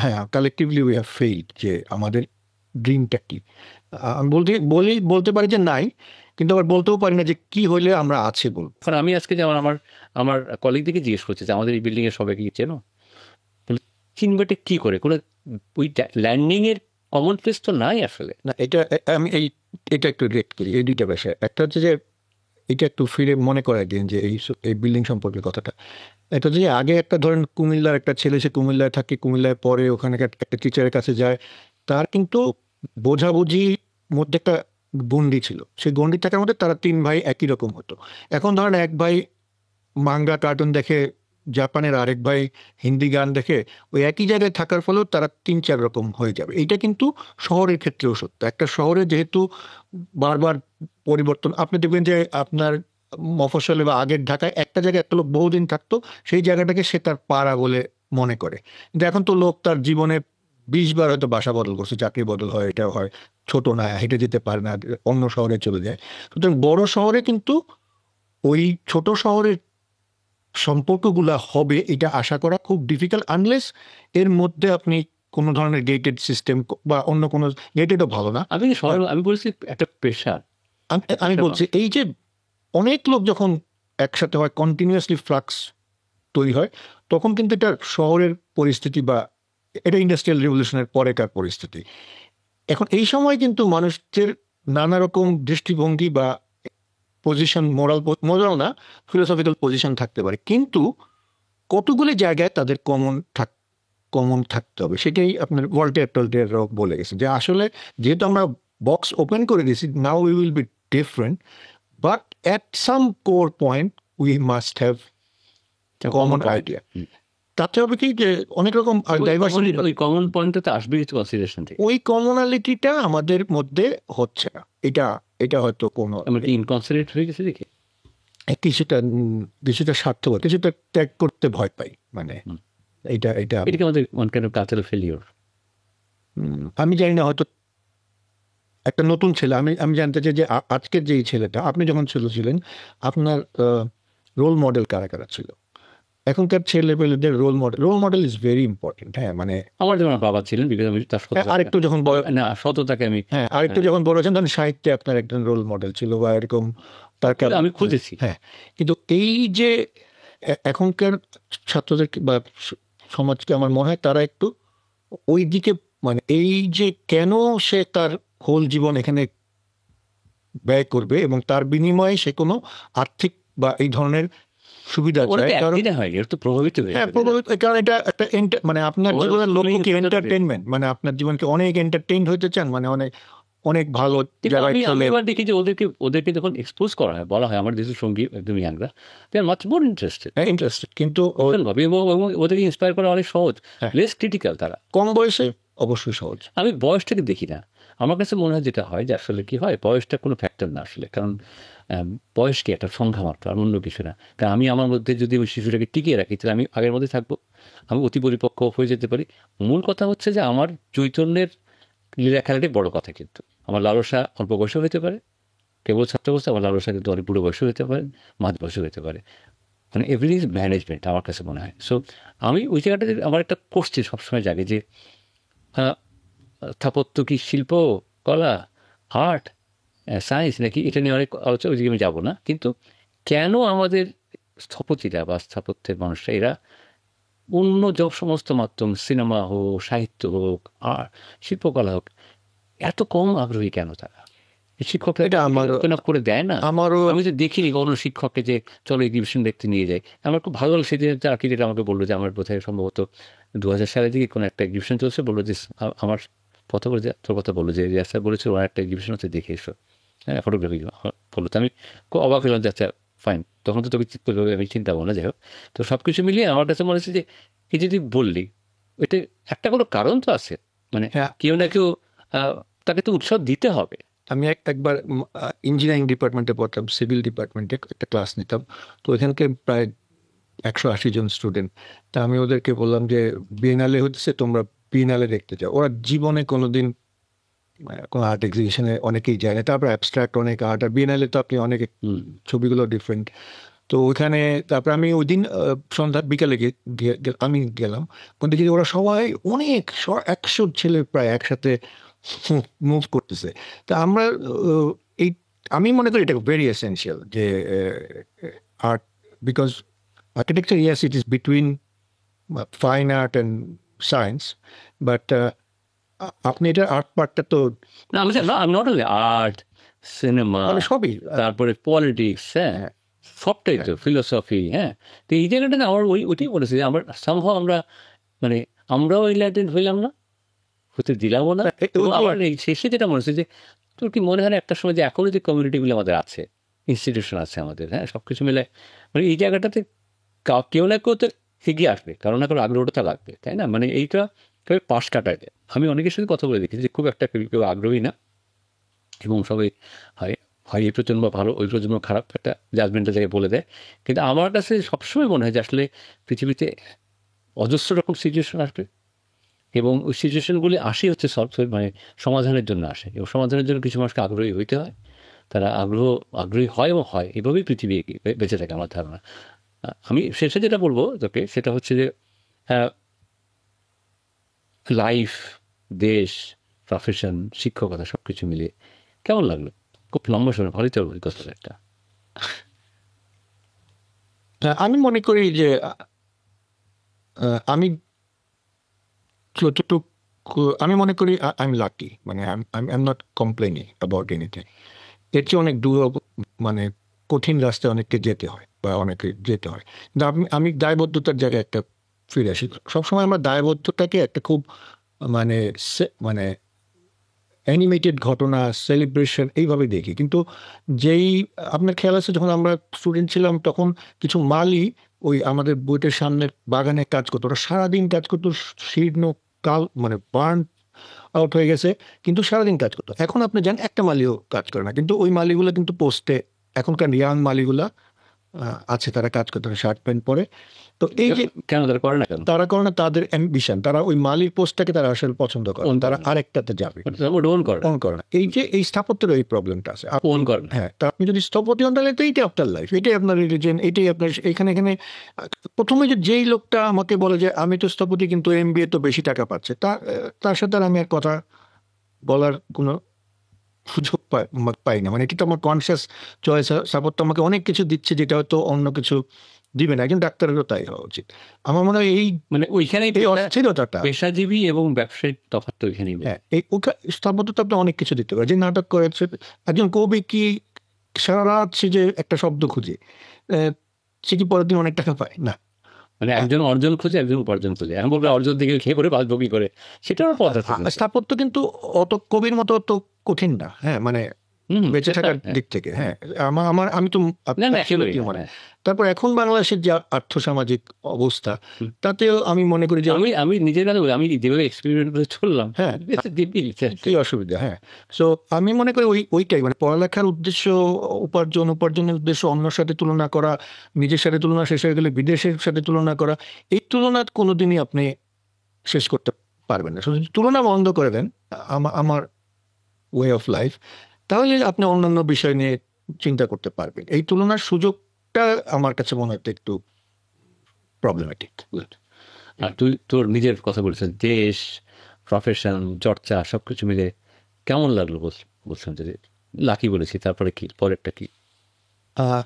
হ্যাঁ, কালেকটিভলি উই হ্যাভ ফেইড যে আমাদের ড্রিমটা কি। আমি বলতে পারি যে নাই, কিন্তু আবার বলতেও পারি না যে কি হইলে আমরা আছে বলবো। এখন আমি আজকে যেমন আমার আমার কলিগদেরকে জিজ্ঞেস করছি যে আমাদের এই বিল্ডিং এর সবাইকে কি চেনো, চিনবাটে কি করে, কোনো ওই ল্যান্ডিং এর কমন প্লেস তো নাই আসলে। না, আমি এটা একটু রেট করি এই দুইটা বিষয়। একটা হচ্ছে যে এটা একটু ফিরে মনে করাই দিন যে এই বিল্ডিং সম্পর্কে কথাটা। এটা হচ্ছে যে আগে একটা ধরেন কুমিল্লার একটা ছেলে, সে কুমিল্লায় থাকে, কুমিল্লায় পরে ওখানে একটা টিচারের কাছে যায়, তার কিন্তু বোঝাবুঝির মধ্যে একটা গণ্ডি ছিল, সেই গণ্ডি থাকার মধ্যে তারা তিন ভাই একই রকম হতো। এখন ধরেন এক ভাই মাঙ্গা কার্টুন দেখে, জাপানের আরেক ভাই হিন্দি গান দেখে, ওই একই জায়গায় থাকার ফলেও তারা তিন চার রকম হয়ে যাবে। এইটা কিন্তু শহরের ক্ষেত্রেও সত্য। একটা শহরে যেহেতু বারবার পরিবর্তন, আপনি দেখবেন যে আপনার মফস্বলে বা আগের ঢাকায় একটা জায়গায় একটা লোক বহুদিন থাকতো, সেই জায়গাটাকে সে তার পাড়া বলে মনে করে। কিন্তু এখন তো লোক তার জীবনে 20 বার হয়তো বাসা বদল করছে, চাকরি বদল হয়, এটা হয়, ছোট না, হেঁটে যেতে পারে না, অন্য শহরে চলে যায়। সুতরাং বড় শহরে কিন্তু ওই ছোট শহরের সম্পর্কগুলা হবে এটা আশা করা খুব ডিফিকাল্ট, আনলেস এর মধ্যে আপনি কোনো ধরনের গেটেড সিস্টেম বা অন্য কোনো, গেটেডও ভালো না। আমি বলছি একটা প্রেশার। আমি বলছি এই যে অনেক লোক যখন একসাথে হয়, কন্টিনিউয়াসলি ফ্লাক্স তৈরি হয়, তখন কিন্তু এটা শহরের পরিস্থিতি, বা এটা ইন্ডাস্ট্রিয়াল রিভলিউশনের পরেকার পরিস্থিতি। এখন এই সময় কিন্তু মানুষের নানা রকম দৃষ্টিভঙ্গি বা পজিশন, মোরাল না, ফিলোসফিক্যাল পজিশন থাকতে পারে, কিন্তু কতগুলি জায়গায় তাদের কমন থাকতে হবে। সেটাই আপনার ওয়াল্টার বলে গেছে যে আসলে যেহেতু আমরা বক্স ওপেন করে দিয়েছি, now we will be different, but at some core point we must have common idea. তাতে হবে কি যে অনেক রকম ডাইভার্সিটি, ওই কমন পয়েন্টে তো আসবেই কনসিডারেশন থেকে, ওই কমনালিটিটা আমাদের মধ্যে হচ্ছে না। এটা হয়তো কোনো আমরা কি ইনকনসিডারেট হয়ে গেছে দেখে কিছুটা স্বার্থপর, কিছুটা ত্যাগ করতে ভয় পাই, মানে এটা কি আমাদের one kind of cultural failure? আমি জানি না, হয়তো একটা নতুন ছেলে, আমি জানতে চাই যে আজকের যে ছেলেটা, আপনি যখন ছিলেন আপনার রোল মডেল কারা কারা ছিল? এখনকার ছেলেপেলেদের role model is very important. হ্যাঁ, মানে আমার যেমন বাবা ছিলেন, বিকজ আমি তার আরেকটু যখন না সততাকে আমি, হ্যাঁ, আরেকটু যখন বড় হয়েছেন তখন সাহিত্যে আপনার একজন রোল মডেল ছিল বা এরকম, তার আমি খুঁজেছি। হ্যাঁ, কিন্তু এই যে এখনকার ছাত্রদের বা সমাজকে আমার মনে হয় তারা একটু ওই দিকে, মানে এই যে কেন সে তার হোল জীবন এখানে ব্যয় করবে এবং তার বিনিময়ে সে কোনো আর্থিক বা এই ধরনের সুবিধা চায়, কারণ এটা একটা মানে আপনার জীবনের লক্ষ্য কি এন্টারটেনমেন্ট, মানে আপনার জীবনকে অনেক এন্টারটেইন হইতে চান, মানে অনেক অনেক ভালো জায়গায় চলে। এবার দেখি যে ওদেরকে যখন এক্সপোজ করা হয়, বলা হয় আমার দেশের সঙ্গী একদম ইয়াংরা, দে আর মাচ মোর ইন্টারেস্টেড, কিন্তু ওদেরকে ইন্সপায়ার করা অনেক সহজ, লেস ক্রিটিক্যাল। তারা কম বয়সে অবশ্যই সহজ। আমি বয়সটাকে দেখি না, আমার কাছে মনে হয় যেটা হয় যে আসলে কি হয়, বয়সটা কোনো ফ্যাক্টর না আসলে, কারণ বয়স কি একটা সংখ্যা মাত্র, আর অন্য কিছু না। কারণ আমি আমার মধ্যে যদি ওই শিশুটাকে টিকিয়ে রাখি তাহলে আমি আগের মধ্যে থাকবো, আমি অতি পরিপক্ক হয়ে যেতে পারি। মূল কথা হচ্ছে যে আমার চৈতন্যের লীলা খেলাটাই বড় কথা, কিন্তু আমার লালসা অল্প বয়সে হতে পারে, কেবল ছাত্র অবস্থা, আবার লালসায় কিন্তু অনেক বুড়ো বয়সও হতে পারে, মাঝ বয়সও হতে পারে। মানে এভরিথিং ইজ ম্যানেজমেন্ট আমার কাছে মনে হয়। সো আমি ওই জায়গাটাতে আমার একটা কোশ্চেন সবসময় জাগে যে স্থাপত্য কি শিল্প, কলা, আর্ট, সায়েন্স নাকি, এটা নিয়ে অনেক আলোচনা, ওইদিকে আমি যাবো না। কিন্তু কেন আমাদের স্থপতিরা বা স্থাপত্যের মানুষরা এরা অন্য সমস্ত মাধ্যম, সিনেমা হোক, সাহিত্য হোক, আর শিল্পকলা হোক, এত কম আগ্রহী কেন তারা? শিক্ষকরা এটা আমারও ওপেন আপ করে দেয় না। আমারও আমি তো দেখিনি কোনো শিক্ষককে যে চলো এক্সিবিশন দেখতে নিয়ে যাই। আমার খুব ভালো লাগছে যে আর্কিটেক্ট আমাকে বললো যে আমার বোধহয় সম্ভবত 2000 সালের দিকে কোনো একটা এক্সিবিশন চলছে, বললো যে আমার কথা বলে যে তোর কথা বললো যে স্যার বলেছে ওরা একটা এক্সিবিশন হচ্ছে, দেখে এসো, হ্যাঁ ফটোগ্রাফি বললো। তো আমি খুব অবাক হলাম যে আচ্ছা ফাইন, তখন তো তোকে আমি চিন্তা করবো না, যাই হোক। তো সব কিছু মিলিয়ে আমার কাছে মনে হচ্ছে যে এই যদি বললি এটা একটা কোনো কারণ তো আছে, মানে হ্যাঁ, কেউ না কেউ তাকে তো উৎসাহ দিতে হবে। আমি একবার ইঞ্জিনিয়ারিং ডিপার্টমেন্টে পড়তাম, সিভিল ডিপার্টমেন্টে একটা ক্লাস নিতাম। তো এখানকে প্রায় 180 জন স্টুডেন্ট। তা আমি ওদেরকে বললাম যে বিএনএলএ হচ্ছে, তোমরা বিএনএলএ দেখতে যাও। ওরা জীবনে কোনোদিন কোনো আর্ট এক্সিবিশনে অনেকেই যায় না। তারপর অ্যাবস্ট্রাক্ট অনেক আর্ট, আর বিএনএলএ তো আপনি অনেক ছবিগুলো ডিফারেন্ট। তো ওইখানে তারপরে আমি ওই দিন সন্ধ্যা বিকালে আমি গেলাম, কিন্তু দেখি ওরা সবাই অনেক 100 ছেলে প্রায় একসাথে মুভ করতেছে। তা আমরা এই আমি মনে করি এটা ভেরি এসেনশিয়াল যে art, because architecture, yes it is between fine art and science, but আপনি এটা আর্ট পার্টটা তো না আমি আমি নট অনলি আর্ট, সিনেমা, মানে সবই তারপরে পলিটিক্স, হ্যাঁ সবটাই তো, ফিলোসফি, হ্যাঁ। তো এই জায়গাটা না আমার ওইটাই বলেছে যে আমরা সম্ভব আমরা মানে আমরাও এনলাইটেন্ড হইলাম না, হতে দিলামও না। এবং আমার এই শেষে যেটা মনে হচ্ছে যে তোর কি মনে হয় না একটা সময় যে এখনো যে কমিউনিটিগুলো আমাদের আছে, ইনস্টিটিউশন আছে আমাদের, হ্যাঁ সব কিছু মিলে, মানে এই জায়গাটাতে কেউ না কেউ তো এগিয়ে আসবে, কারণ না কারো আগ্রহটা লাগবে, তাই না? মানে এইটা কেউ পাশ কাটায় দেয়। আমি অনেকের সাথে কথা বলে দেখেছি যে খুব একটা কেউ আগ্রহী না, এবং সবাই হয় হয় এই প্রজন্ম ভালো, ওই প্রজন্ম খারাপ, একটা জাজমেন্টের জায়গায় বলে দেয়। কিন্তু আমার কাছে সবসময় মনে হয় যে আসলে পৃথিবীতে অজস্র রকম সিচুয়েশন আসবে, এবং ওই সিচুয়েশনগুলি আসে হচ্ছে মানে সমাধানের জন্য আসে, এবং সমাধানের জন্য কিছু মানুষকে আগ্রহী হইতে হয়। তারা আগ্রহী হয় এবং হয়, এভাবেই পৃথিবী বেঁচে থাকে আমার ধারণা। আমি শেষে যেটা বলবো তোকে সেটা হচ্ছে যে লাইফ, দেশ, প্রফেশন, শিক্ষকতা সব কিছু মিলিয়ে কেমন লাগলো? খুব লম্বা সময়, ভালোই তো অভিজ্ঞতা একটা। আমি মনে করি যে আমি যতটুকু আমি মনে করি আই এম লাকি, মানে I am not complaining about anything. এর চেয়ে অনেক দূর, মানে কঠিন রাস্তায় অনেককে যেতে হয় বা অনেকে যেতে হয়। কিন্তু আমি দায়বদ্ধতার জায়গায় একটা ফিরে আসি। সবসময় আমরা দায়বদ্ধতাকে একটা খুব মানে মানে অ্যানিমেটেড ঘটনা, সেলিব্রেশন এইভাবে দেখি। কিন্তু যেই আপনার খেয়াল আছে, যখন আমরা স্টুডেন্ট ছিলাম তখন কিছু মালি ওই আমাদের বইটের সামনে বাগানে কাজ করতো, ওরা সারাদিন কাজ করতো, শীর্ণ কাল মানে বার্ন আউট হয়ে গেছে, কিন্তু সারাদিন কাজ করতো। এখন আপনি যান, একটা মালিও কাজ করে না, কিন্তু ওই মালিগুলো কিন্তু পোস্টে, এখনকার ইয়াং মালিগুলা আছে, তারা কাজ করতে, শার্ট প্যান্ট পরে। তো এই যে কেন তারা করে না, কেন তারা করে না, তাদের অ্যাম্বিশন, তারা ওই মালির পোস্টটাকে তারা আসলে পছন্দ করে, তারা আরেকটাতে যাবে, ওন করে অন করে না। এই যে এই স্থাপত্যের এই প্রবলেমটা আছে, ওন করে না। হ্যাঁ। তা আপনি যদি স্থপতি হন তাহলে তো এইটাই আপনার লাইফ, এটাই আপনার রিলিজন, এটাই আপনার এখানে এখানে প্রথমে যেই লোকটা আমাকে বলে যে আমি তো স্থপতি কিন্তু এমবিএ তো বেশি টাকা পাচ্ছে, তার সাথে আর আমি আর কথা বলার কোনো সুযোগ পাই না। মানে এটা তো আমার কনসিয়াস চয়েস। স্থাপত্য আমাকে অনেক কিছু দিচ্ছে যেটা হয়তো অন্য কিছু দিবে না। একজন ডাক্তারেরও তাই হওয়া উচিত। আমার মনে হয় এই মানে ওইখানে এই অস্থিরতাটা, পেশাজীবী এবং ব্যবসায়িক তফাৎ তো ওইখানেই। হ্যাঁ, এই স্থাপত্য তো আপনি অনেক কিছু দিতে পারে। যে নাটক করেছে একজন কবি, কি সারা রাত সে যে একটা শব্দ খুঁজে, সে কি পরের দিন অনেক টাকা পায় না? মানে একজন অর্জন খুঁজে, একজন উপার্জন খুঁজে। এখন বলবে অর্জন দিকে খেয়ে পরে বাঁচবো কি করে, সেটাও পথ আছে। স্থাপত্য কিন্তু অত কবির মতো অত কঠিন না, হ্যাঁ, মানে বেঁচে থাকার দিক থেকে। হ্যাঁ, আমি তো মানে তারপর এখন বাংলাদেশের যে আর্থসামাজিক অবস্থা, তাতেও আমি মনে করি যে আমি নিজের কথা বলি, আমি যেভাবে এক্সপেরিমেন্ট করে চললাম, হ্যাঁ, কি অসুবিধা। হ্যাঁ, সো আমি মনে করি ওইটাই, মানে পড়ালেখার উদ্দেশ্য উপার্জনের উদ্দেশ্য অন্যর সাথে তুলনা করা, নিজের সাথে তুলনা, শেষ হয়ে গেলে বিদেশের সাথে তুলনা করা, এই তুলনা কোনোদিনই আপনি শেষ করতে পারবেন না। তুলনা বন্ধ করে দেন, আমার ওয়ে অফ লাইফ, তাহলে আপনি অন্যান্য বিষয় নিয়ে চিন্তা করতে পারবেন। এই তুলনার সুযোগটা আমার কাছে মনে হয় একটু প্রবলেমেটিক। আর তুই তোর নিজের কথা বলছিস, দেশ, প্রফেশন, চর্চা সবকিছু মিলে কেমন লাগলো বলছিলাম যে লাকি বলেছি, তারপরে কি পরেরটা কি,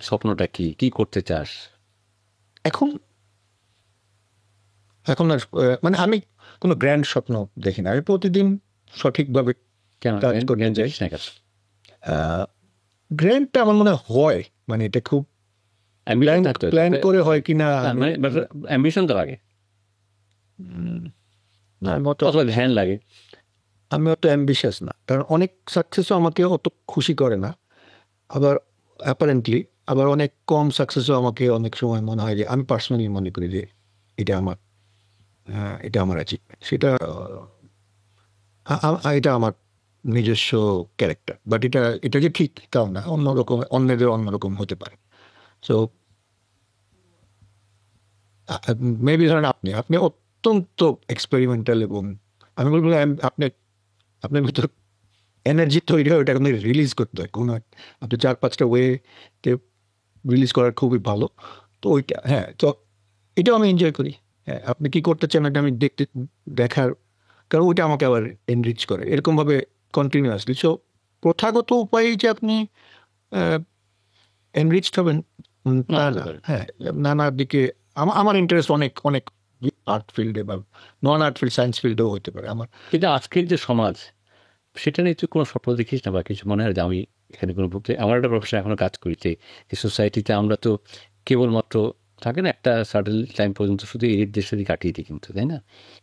স্বপ্নটা কি, কি করতে চাস? এখন এখন আর মানে আমি কোনো গ্র্যান্ড স্বপ্ন দেখি না, আমি প্রতিদিন সঠিকভাবে কেন কাজ করতে জ্ঞান চাই। জানিস না কেন? গ্র্যান্ডটা আমার মনে হয় মানে এটা খুব Ambition থাকতে হবে। প্ল্যান করে হয় কিনা মানে অ্যাম্বিশন তো লাগে, না, অথবা ধ্যান লাগে। আমি অত অ্যাম্বিশাস না, কারণ অনেক সাকসেসও আমাকে অত খুশি করে না, আবার অ্যাপারেন্টলি আবার অনেক কম সাকসেসও আমাকে অনেক সময় মনে হয় যে আমি পার্সোনালি মনে করি যে এটা আমার এটা আমার অ্যাচিভমেন্ট, সেটা এটা আমার নিজস্ব ক্যারেক্টার। বাট এটা এটা যে ঠিক তাও না, অন্যরকম, অন্যদের অন্যরকম হতে পারে। সো মেবি ধরেন আপনি আপনি অত্যন্ত এক্সপেরিমেন্টাল, এবং আমি বলবো আপনি আপনার ভিতর এনার্জি তৈরি হয়, ওটা আপনি রিলিজ করতে হয় কোনো আপনি 4-5টা ওয়েতে রিলিজ করার খুবই ভালো। তো ওইটা হ্যাঁ, তো এটাও আমি এনজয় করি। হ্যাঁ, আপনি কি করতে চান এটা আমি দেখার, কারণ ওইটা আমাকে আবার এনরিচ করে এরকমভাবে কন্টিনিউয়াসলি। সো প্রথাগত উপায়ে যে আপনি এনরিচড হবেন তা না। হ্যাঁ, নানা দিকে আমার ইন্টারেস্ট অনেক অনেক আর্ট ফিল্ডে বা নন আর্ট ফিল্ড, সায়েন্স ফিল্ডেও হতে পারে আমার। কিন্তু আজকের যে সমাজ, সেটা নিয়ে তুই কোনো স্বপ্ন দেখিস না বা কিছু মনে হয় যে আমি এখানে কোনো ভুগতে, আমার একটা প্রফেশন এখনো কাজ করি যে সোসাইটিতে আমরা তো কেবলমাত্র থাকে না একটা সার্টেন টাইম পর্যন্ত শুধু এর দেশে কাটিয়ে দিই কিন্তু, তাই না?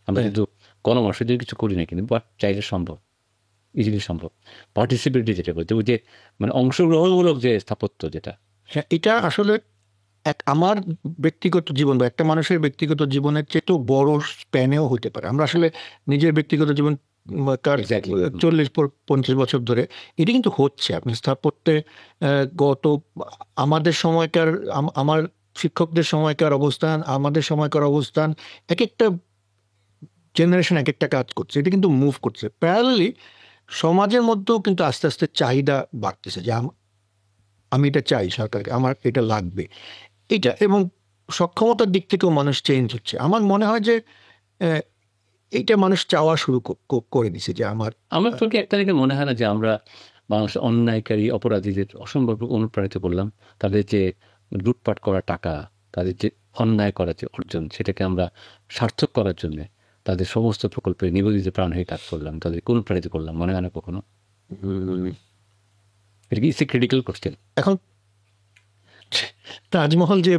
আমরা কিন্তু গণমানুষের জন্য কিছু করি না, কিন্তু বাট চাইলে সম্ভব, ইজিলি সম্ভব। পার্টিসিপেটরি যেটা বলতে, ওই যে মানে অংশগ্রহণমূলক যে স্থাপত্য যেটা, হ্যাঁ, এটা আসলে আমার ব্যক্তিগত জীবন বা একটা মানুষের ব্যক্তিগত জীবনের চেয়ে বড় স্প্যানেও হতে পারে। আমরা আসলে নিজের ব্যক্তিগত জীবন Exactly. 40-50 বছর ধরে এটা কিন্তু হচ্ছে। আপনি স্থাপত্যে গত আমাদের সময়কার আমার শিক্ষকদের সময়কার অবস্থান, আমাদের সময়কার অবস্থান, এক একটা জেনারেশন এক একটা কাজ করছে, এটা কিন্তু মুভ করছে প্যারালালি। সমাজের মধ্যেও কিন্তু আস্তে আস্তে চাহিদা বাড়তেছে যে আমি এটা চাই, সরকারকে আমার এটা লাগবে এটা, এবং সক্ষমতার দিক থেকেও মানুষ চেঞ্জ হচ্ছে। আমার মনে হয় যে এইটা মানুষ চাওয়া শুরু করে দিছে যে আমার তোর কি একটা দিকে মনে হয় না যে আমরা মানুষ অন্যায়কারী অপরাধীদের অসম্ভব অনুপ্রাণিত করলাম? তাদের যে লুটপাট করা টাকা, তাদের যে অন্যায় করার যে অর্জন, সেটাকে আমরা সার্থক করার জন্য তাদের সমস্ত প্রকল্পে নিবেদিত প্রাণ হয়ে কাজ করলাম, তাদেরকে অনুপ্রাণিত করলাম, মনে হয় না কখনো? এটা কি ক্রিটিক্যাল কোশ্চেন? এখন তাজমহল যে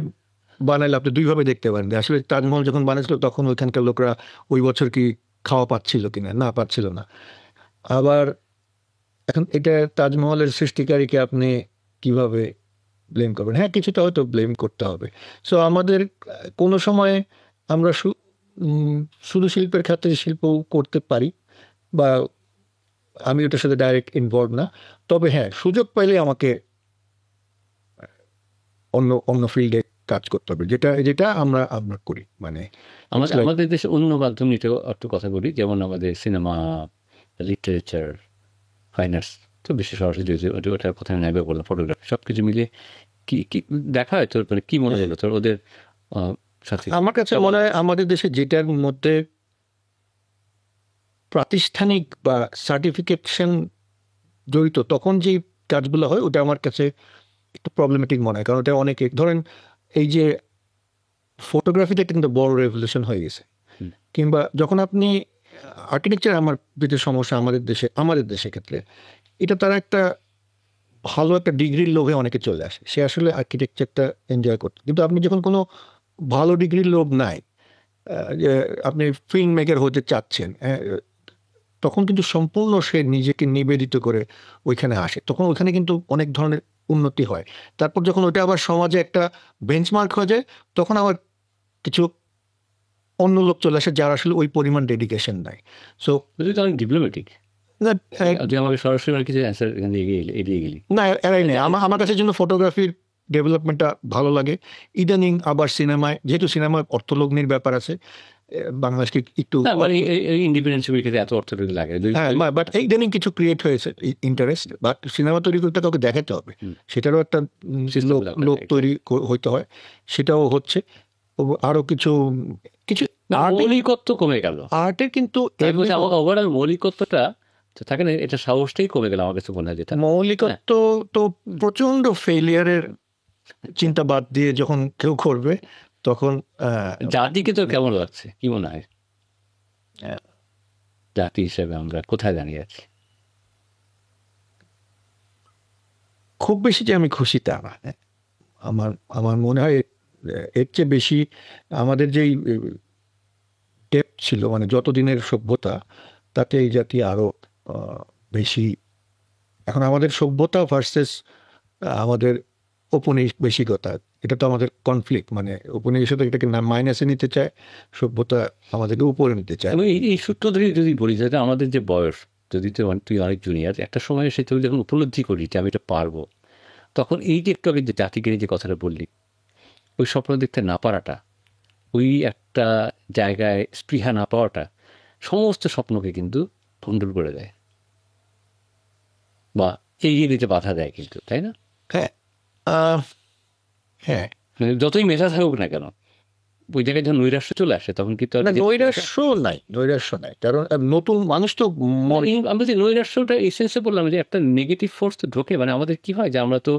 বানাইলে আপনি দুইভাবে দেখতে পারেন। আসলে তাজমহল যখন বানাইছিল তখন ওইখানকার লোকরা ওই বছর কি খাওয়া পাচ্ছিল কিনা, না পাচ্ছিল না। আবার এখন এটা তাজমহলের সৃষ্টিকারীকে আপনি কিভাবে ব্লেম করবেন? হ্যাঁ, কিছুটা হয়তো ব্লেম করতে হবে। সো আমাদের কোনো সময় আমরা শুধু শিল্পের ক্ষেত্রে শিল্প করতে পারি, বা আমি ওটার সাথে ডাইরেক্ট ইনভলভ না। তবে হ্যাঁ, সুযোগ পাইলে আমাকে অন্য অন্য ফিল্ডে কাজ করতে হবে, যেটা যেটা আমরা আমরা করি। মানে আমাদের দেশে অন্য মাধ্যম নিয়ে একটু কথা বলি, যেমন আমাদের সিনেমা, লিটারেচার, ফাইন আর্টস, তো বেশি সরাসরি ওটার কথা আমি নাইবে বললাম, ফটোগ্রাফি, সব কিছু মিলিয়ে কি কি দেখা হয় তোর? মানে কি মনে হলো তোর ওদের সাথে? আমার কাছে মনে হয় আমাদের দেশে যেটার মধ্যে প্রাতিষ্ঠানিক বা সার্টিফিকেশন জড়িত, তখন যে কাজগুলো হয় ওটা আমার কাছে একটু প্রবলেমেটিক মনে হয়। কারণ ওটা অনেকে ধরেন এই যে ফটোগ্রাফিতে কিন্তু বড় রেভলিউশন হয়ে গেছে, কিংবা যখন আপনি আর্কিটেকচার, আমার যেটা সমস্যা আমাদের দেশের ক্ষেত্রে, এটা তারা একটা ভালো একটা ডিগ্রির লোভে অনেকে চলে আসে, সে আসলে আর্কিটেকচারটা এনজয় করতে। কিন্তু আপনি যখন কোনো ভালো ডিগ্রির লোভ নাই, যে আপনি ফিল্ম মেকার হতে চাচ্ছেন, তখন কিন্তু সম্পূর্ণ সে নিজেকে নিবেদিত করে ওইখানে আসে, তখন ওইখানে কিন্তু অনেক ধরনের উন্নতি হয়। তারপর যখন ওইটা আবার সমাজে একটা বেঞ্চমার্ক হয়ে যায়, তখন আবার কিছু অন্য লোক চলে আসে যার আসলে ওই পরিমাণ ডেডিকেশন নাই। সো অনেক ডিপ্লোম্যাটিক, আমাকে সরাসরি কিছু অ্যান্সার এড়িয়ে গেলি না, এরাই নেই। আমার কাছে জন্য ফটোগ্রাফির ডেভেলপমেন্টটা ভালো লাগে। ইদানিং আবার সিনেমায়, যেহেতু সিনেমায় অর্থলগ্নির ব্যাপার আছে, বাংলাদেশকে একটু না মানে ইন্ডিপেন্ডেন্স ছবির ক্ষেত্রে এত অর্থ যদি লাগে হ্যাঁ, বাট ইদানিং কিছু ক্রিয়েট হয়েছে ইন্টারেস্ট, বাট সিনেমা তৈরি করতে কাউকে দেখাতে হবে, সেটারও একটা System লোক দরকার, লোক তৈরি হইতে হয়, সেটাও হচ্ছে। আরো কিছু কিছু মৌলিকত্ব কমে গেল আর্টের কিন্তু ওভারঅল মৌলিকত্বটা তো থাকে না, এটা সাহসটাই কমে গেল আমার কাছে মনে হয়। যেটা মৌলিকত্ব তো প্রচন্ড ফেলিয়ারের চিন্তা বাদ দিয়ে যখন কেউ করবে তখন জাতিকে তো কেমন লাগছে, কি মনে হয় জাতি হিসেবে আমরা কোথায় দাঁড়িয়ে আছি? খুব বেশি যে আমি খুশি তা না। আমার আমার মনে হয় এর চেয়ে বেশি আমাদের যেই ডেপথ ছিল, মানে যতদিনের সভ্যতা, তাতে এই জাতি আরো বেশি। এখন আমাদের সভ্যতা ভার্সেস আমাদের ঔপনিবেশিকতা, এটা তো আমাদের কনফ্লিক্ট, মানে ঔপনিবেশিকতা এটাকে না মাইনাসে নিতে চায়, সভ্যতা আমাদেরকে উপরে নিতে চায়। এবং এই সূত্র ধরে যদি বলি যে আমাদের যে বয়স, যদি তুই অনেক জুনিয়র, একটা সময় এসে তুই যখন উপলব্ধি করি যে আমি এটা পারবো, তখন এই যে একটু আগে যে জাতিকে যে কথাটা বললি, ওই স্বপ্ন দেখতে না পারাটা, ওই একটা জায়গায় স্পৃহা না পাওয়াটা সমস্ত স্বপ্নকে কিন্তু ভণ্ডুল করে দেয় বা এগিয়ে দিতে বাধা দেয় কিন্তু, তাই না? হ্যাঁ, হ্যাঁ, মানে যতই মেধা থাকুক না কেন, ওই জায়গায় যখন নৈরাশ্য চলে আসে তখন কিন্তু নৈরাশ্য নাই, কারণ নতুন মানুষ তো আমরা যে নৈরাশ্যটা এই সেন্সে বললাম যে একটা নেগেটিভ ফোর্স তো ঢোকে, মানে আমাদের কি হয় যে আমরা তো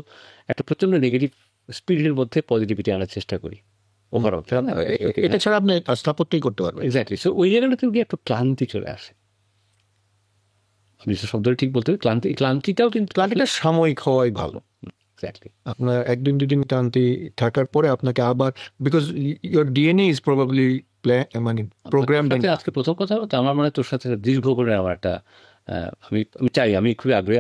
একটা প্রচন্ড নেগেটিভ স্পিরিটের মধ্যে পজিটিভিটি আনার চেষ্টা করি ওভারঅল। এটা ছাড়া আপনি স্থাপত্যই করতে পারবেন। এক্স্যাক্টলি। সো ওই জায়গাটাতে গিয়ে একটু ক্লান্তি চলে আসে। আপনি শব্দটা ঠিক বলতে হবে, ক্লান্তিটাও কিন্তু ক্লান্তিটা সাময়িক হওয়াই ভালো। এক্স্যাক্টলি। আপনার একদিন দুদিন ক্লান্তি থাকার পরে আপনাকে আবার, because your DNA is probably মানে প্রোগ্রাম। আজকে প্রথম কথা হতো আমার মনে হয় তোর সাথে দীর্ঘ করে আমার একটা আমি আমি চাই, আমি খুবই আগ্রহী,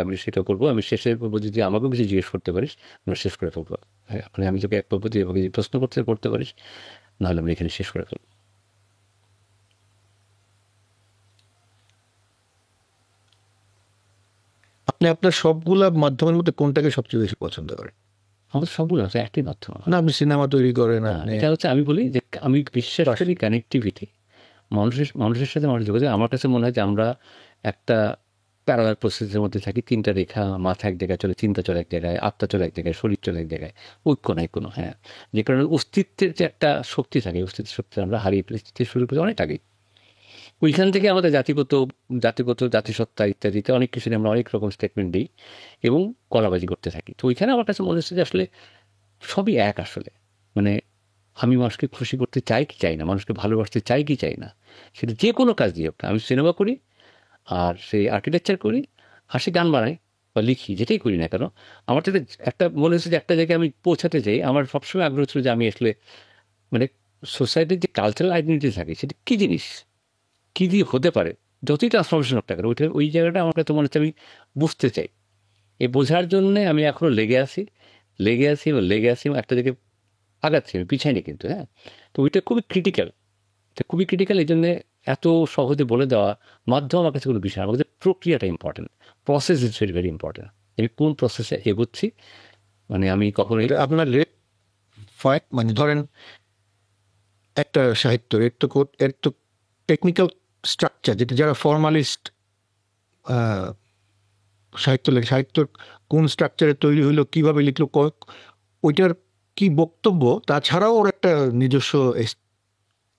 আমি সেটা করবো। আমি শেষে করবো, যদি আমাকেও কিছু জিজ্ঞেস করতে পারিস আমরা শেষ করে ফেলবো। হ্যাঁ, মানে আমি তোকে এক পদ্ধতি আমাকে প্রশ্ন করতে পারিস, নাহলে আমরা এখানে শেষ করে ফেলবো। আপনি আপনার সবগুলা মাধ্যমের মধ্যে কোনটাকে সবচেয়ে বেশি পছন্দ করেন? আমাদের সবগুলো আছে একটি মাধ্যম না, আপনি সিনেমা তৈরি করেন, এটা হচ্ছে আমি বলি যে আমি বিশ্বাস করি কানেক্টিভিটি, মানুষের সাথে মানুষ যোগাযোগ। আমার কাছে মনে হয় যে আমরা একটা প্যারালাল প্রসেসের মধ্যে থাকি, তিনটা রেখা, মাথা এক জায়গায় চলে, চিন্তা চলে এক জায়গায়, আত্মা চলে এক জায়গায়, শরীর চলে এক জায়গায়, ঐক্য নাই কোনো। হ্যাঁ, যে কারণে অস্তিত্বের যে একটা শক্তি থাকে, অস্তিত্বের শক্তি আমরা হারিয়ে ফেলেছি শুরু করে অনেক আগেই। ওইখান থেকে আমাদের জাতিসত্তা ইত্যাদিতে অনেক কিছু আমরা অনেক রকম স্টেটমেন্ট দিই এবং কলাবাজি করতে থাকি। তো ওইখানে আমার কাছে মনে হচ্ছে যে আসলে সবই এক আসলে। মানে আমি মানুষকে খুশি করতে চাই কি চাই না, মানুষকে ভালোবাসতে চাই কি চাই না, সেটা যে কোনো কাজ দিয়ে হোক। আমি সিনেমা করি, আর সেই আর্কিটেকচার করি, আর সে গান বানাই বা লিখি, যেটাই করি না কেন, আমার থেকে একটা মনে হচ্ছে যে একটা জায়গায় আমি পৌঁছাতে চাই। আমার সবসময় আগ্রহ ছিল যে আমি আসলে মানে সোসাইটির যে কালচারাল আইডেন্টিটি থাকে সেটা কী জিনিস, কী দিয়ে হতে পারে, যতই ট্রান্সফরমেশন হোক না কেন, ওই জায়গাটা আমার কাছে মনে হচ্ছে আমি বুঝতে চাই। এই বোঝার জন্যে আমি এখনও লেগে আছি এবং একটা দিকে আগাচ্ছি, আমি পিছাইনি কিন্তু। হ্যাঁ, তো ওইটা খুবই ক্রিটিক্যাল, এই জন্যে এত সহজে বলে দেওয়া মাধ্যম আমার কাছে কোনো বিষয় না। আমার কাছে প্রক্রিয়াটা important, process is very very important. আমি কোন প্রসেসে এগোচ্ছি, মানে আমি কখনোই আপনার মানে ধরেন একটা সাহিত্য, এর তো টেকনিক্যাল স্ট্রাকচার, যেটা যারা ফর্মালিস্ট সাহিত্য লেখে, সাহিত্য কোন স্ট্রাকচারে তৈরি হইলো, কিভাবে লিখলো, ওইটার কি বক্তব্য, তাছাড়াও ওর একটা নিজস্ব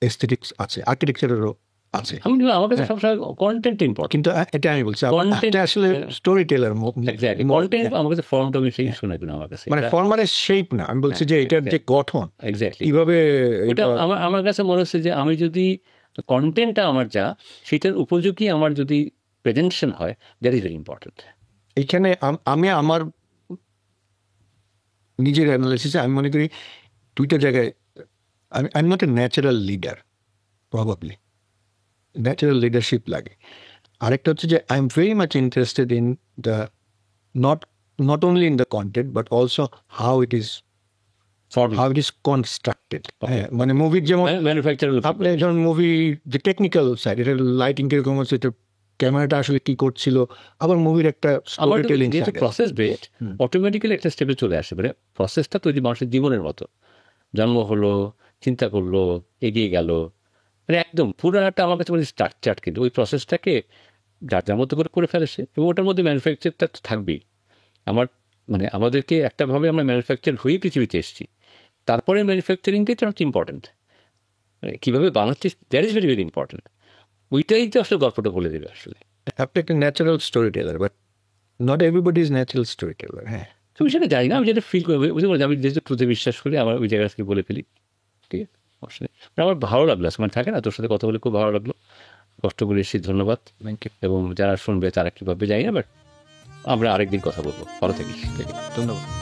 এস্থেটিক্স আছে, আর্কিটেকচারেরও আছে। আমার কাছে সবসময় কন্টেন্ট ইম্পর্টেন্ট, কিন্তু এটা আমি বলছি এটা আসলে স্টোরি টেলার কন্টেন্ট আমার কাছে ফর্ম টমি সেই শোনায় না আমার কাছে, মানে ফর্মালের শেপ না, আমি বলছি যে এটার যে গঠন এক্স্যাক্টলি কিভাবে, এটা আমার কাছে মনে হচ্ছে যে আমি যদি কন্টেন্টটা আমার যা সেটার উপযোগী আমার যদি প্রেজেন্টেশন হয়, দ্যাট ইজ ভেরি ইম্পর্টেন্ট। এইখানে আমি আমার নিজের অ্যানালাইসিসে আমি মনে করি দুইটা জায়গায় I am not a natural leader, probably natural leadership লাগে। আরেকটা হচ্ছে যে I am very much interested in the not only in the content but also how it is constructed. হ্যাঁ, মানে মুভির যেমন আপনি যখন মুভি যে টেকনিক্যাল সাইড, এটা লাইটিং কিরকম হচ্ছে, এটা ক্যামেরাটা আসলে কি করছিল, আবার মুভির একটা প্রসেস বেসড অটোমেটিক্যালি একটা স্টেপে চলে আসে। মানে প্রসেসটা তৈরি মানুষের জীবনের মতো, জন্ম হলো, চিন্তা করলো, এগিয়ে গেল, মানে একদম পুরাটা আমার কাছে মানে স্ট্রাকচার, কিন্তু ওই প্রসেসটাকে যার যার মতো করে করে ফেলেছে, এবং ওটার মধ্যে ম্যানুফ্যাকচারটা তো থাকবেই। আমার মানে আমাদেরকে একটাভাবে আমরা ম্যানুফ্যাকচার হয়ে পৃথিবীতে এসেছি, তারপরে ম্যানুফ্যাকচারিংটাই তো ইম্পর্টেন্ট, মানে কীভাবে বানাচ্ছিস that is very very important. ওইটাই তো আসলে গল্পটা বলে দেবে আসলে। আপনি একটা natural storyteller, but not everybody is natural storyteller. হ্যাঁ, তুমি সেটা জানি না, আমি যেটা ফিল করি, বুঝতে পারছি, আমি যেহেতু ট্রুথে বিশ্বাস করি, আমার ওই জায়গা থেকে বলে ফেলি। ঠিক আছে, অবশ্যই। আমার ভালো লাগলো, মানে থাকে না, তোর সাথে কথা বলে খুব ভালো লাগলো। কষ্ট করে এসেছি, ধন্যবাদ। Thank you. এবং যারা শুনবে তারা কীভাবে জানি না, বাট আমরা আরেকদিন কথা বলবো। ভালো থাকিস। ধন্যবাদ।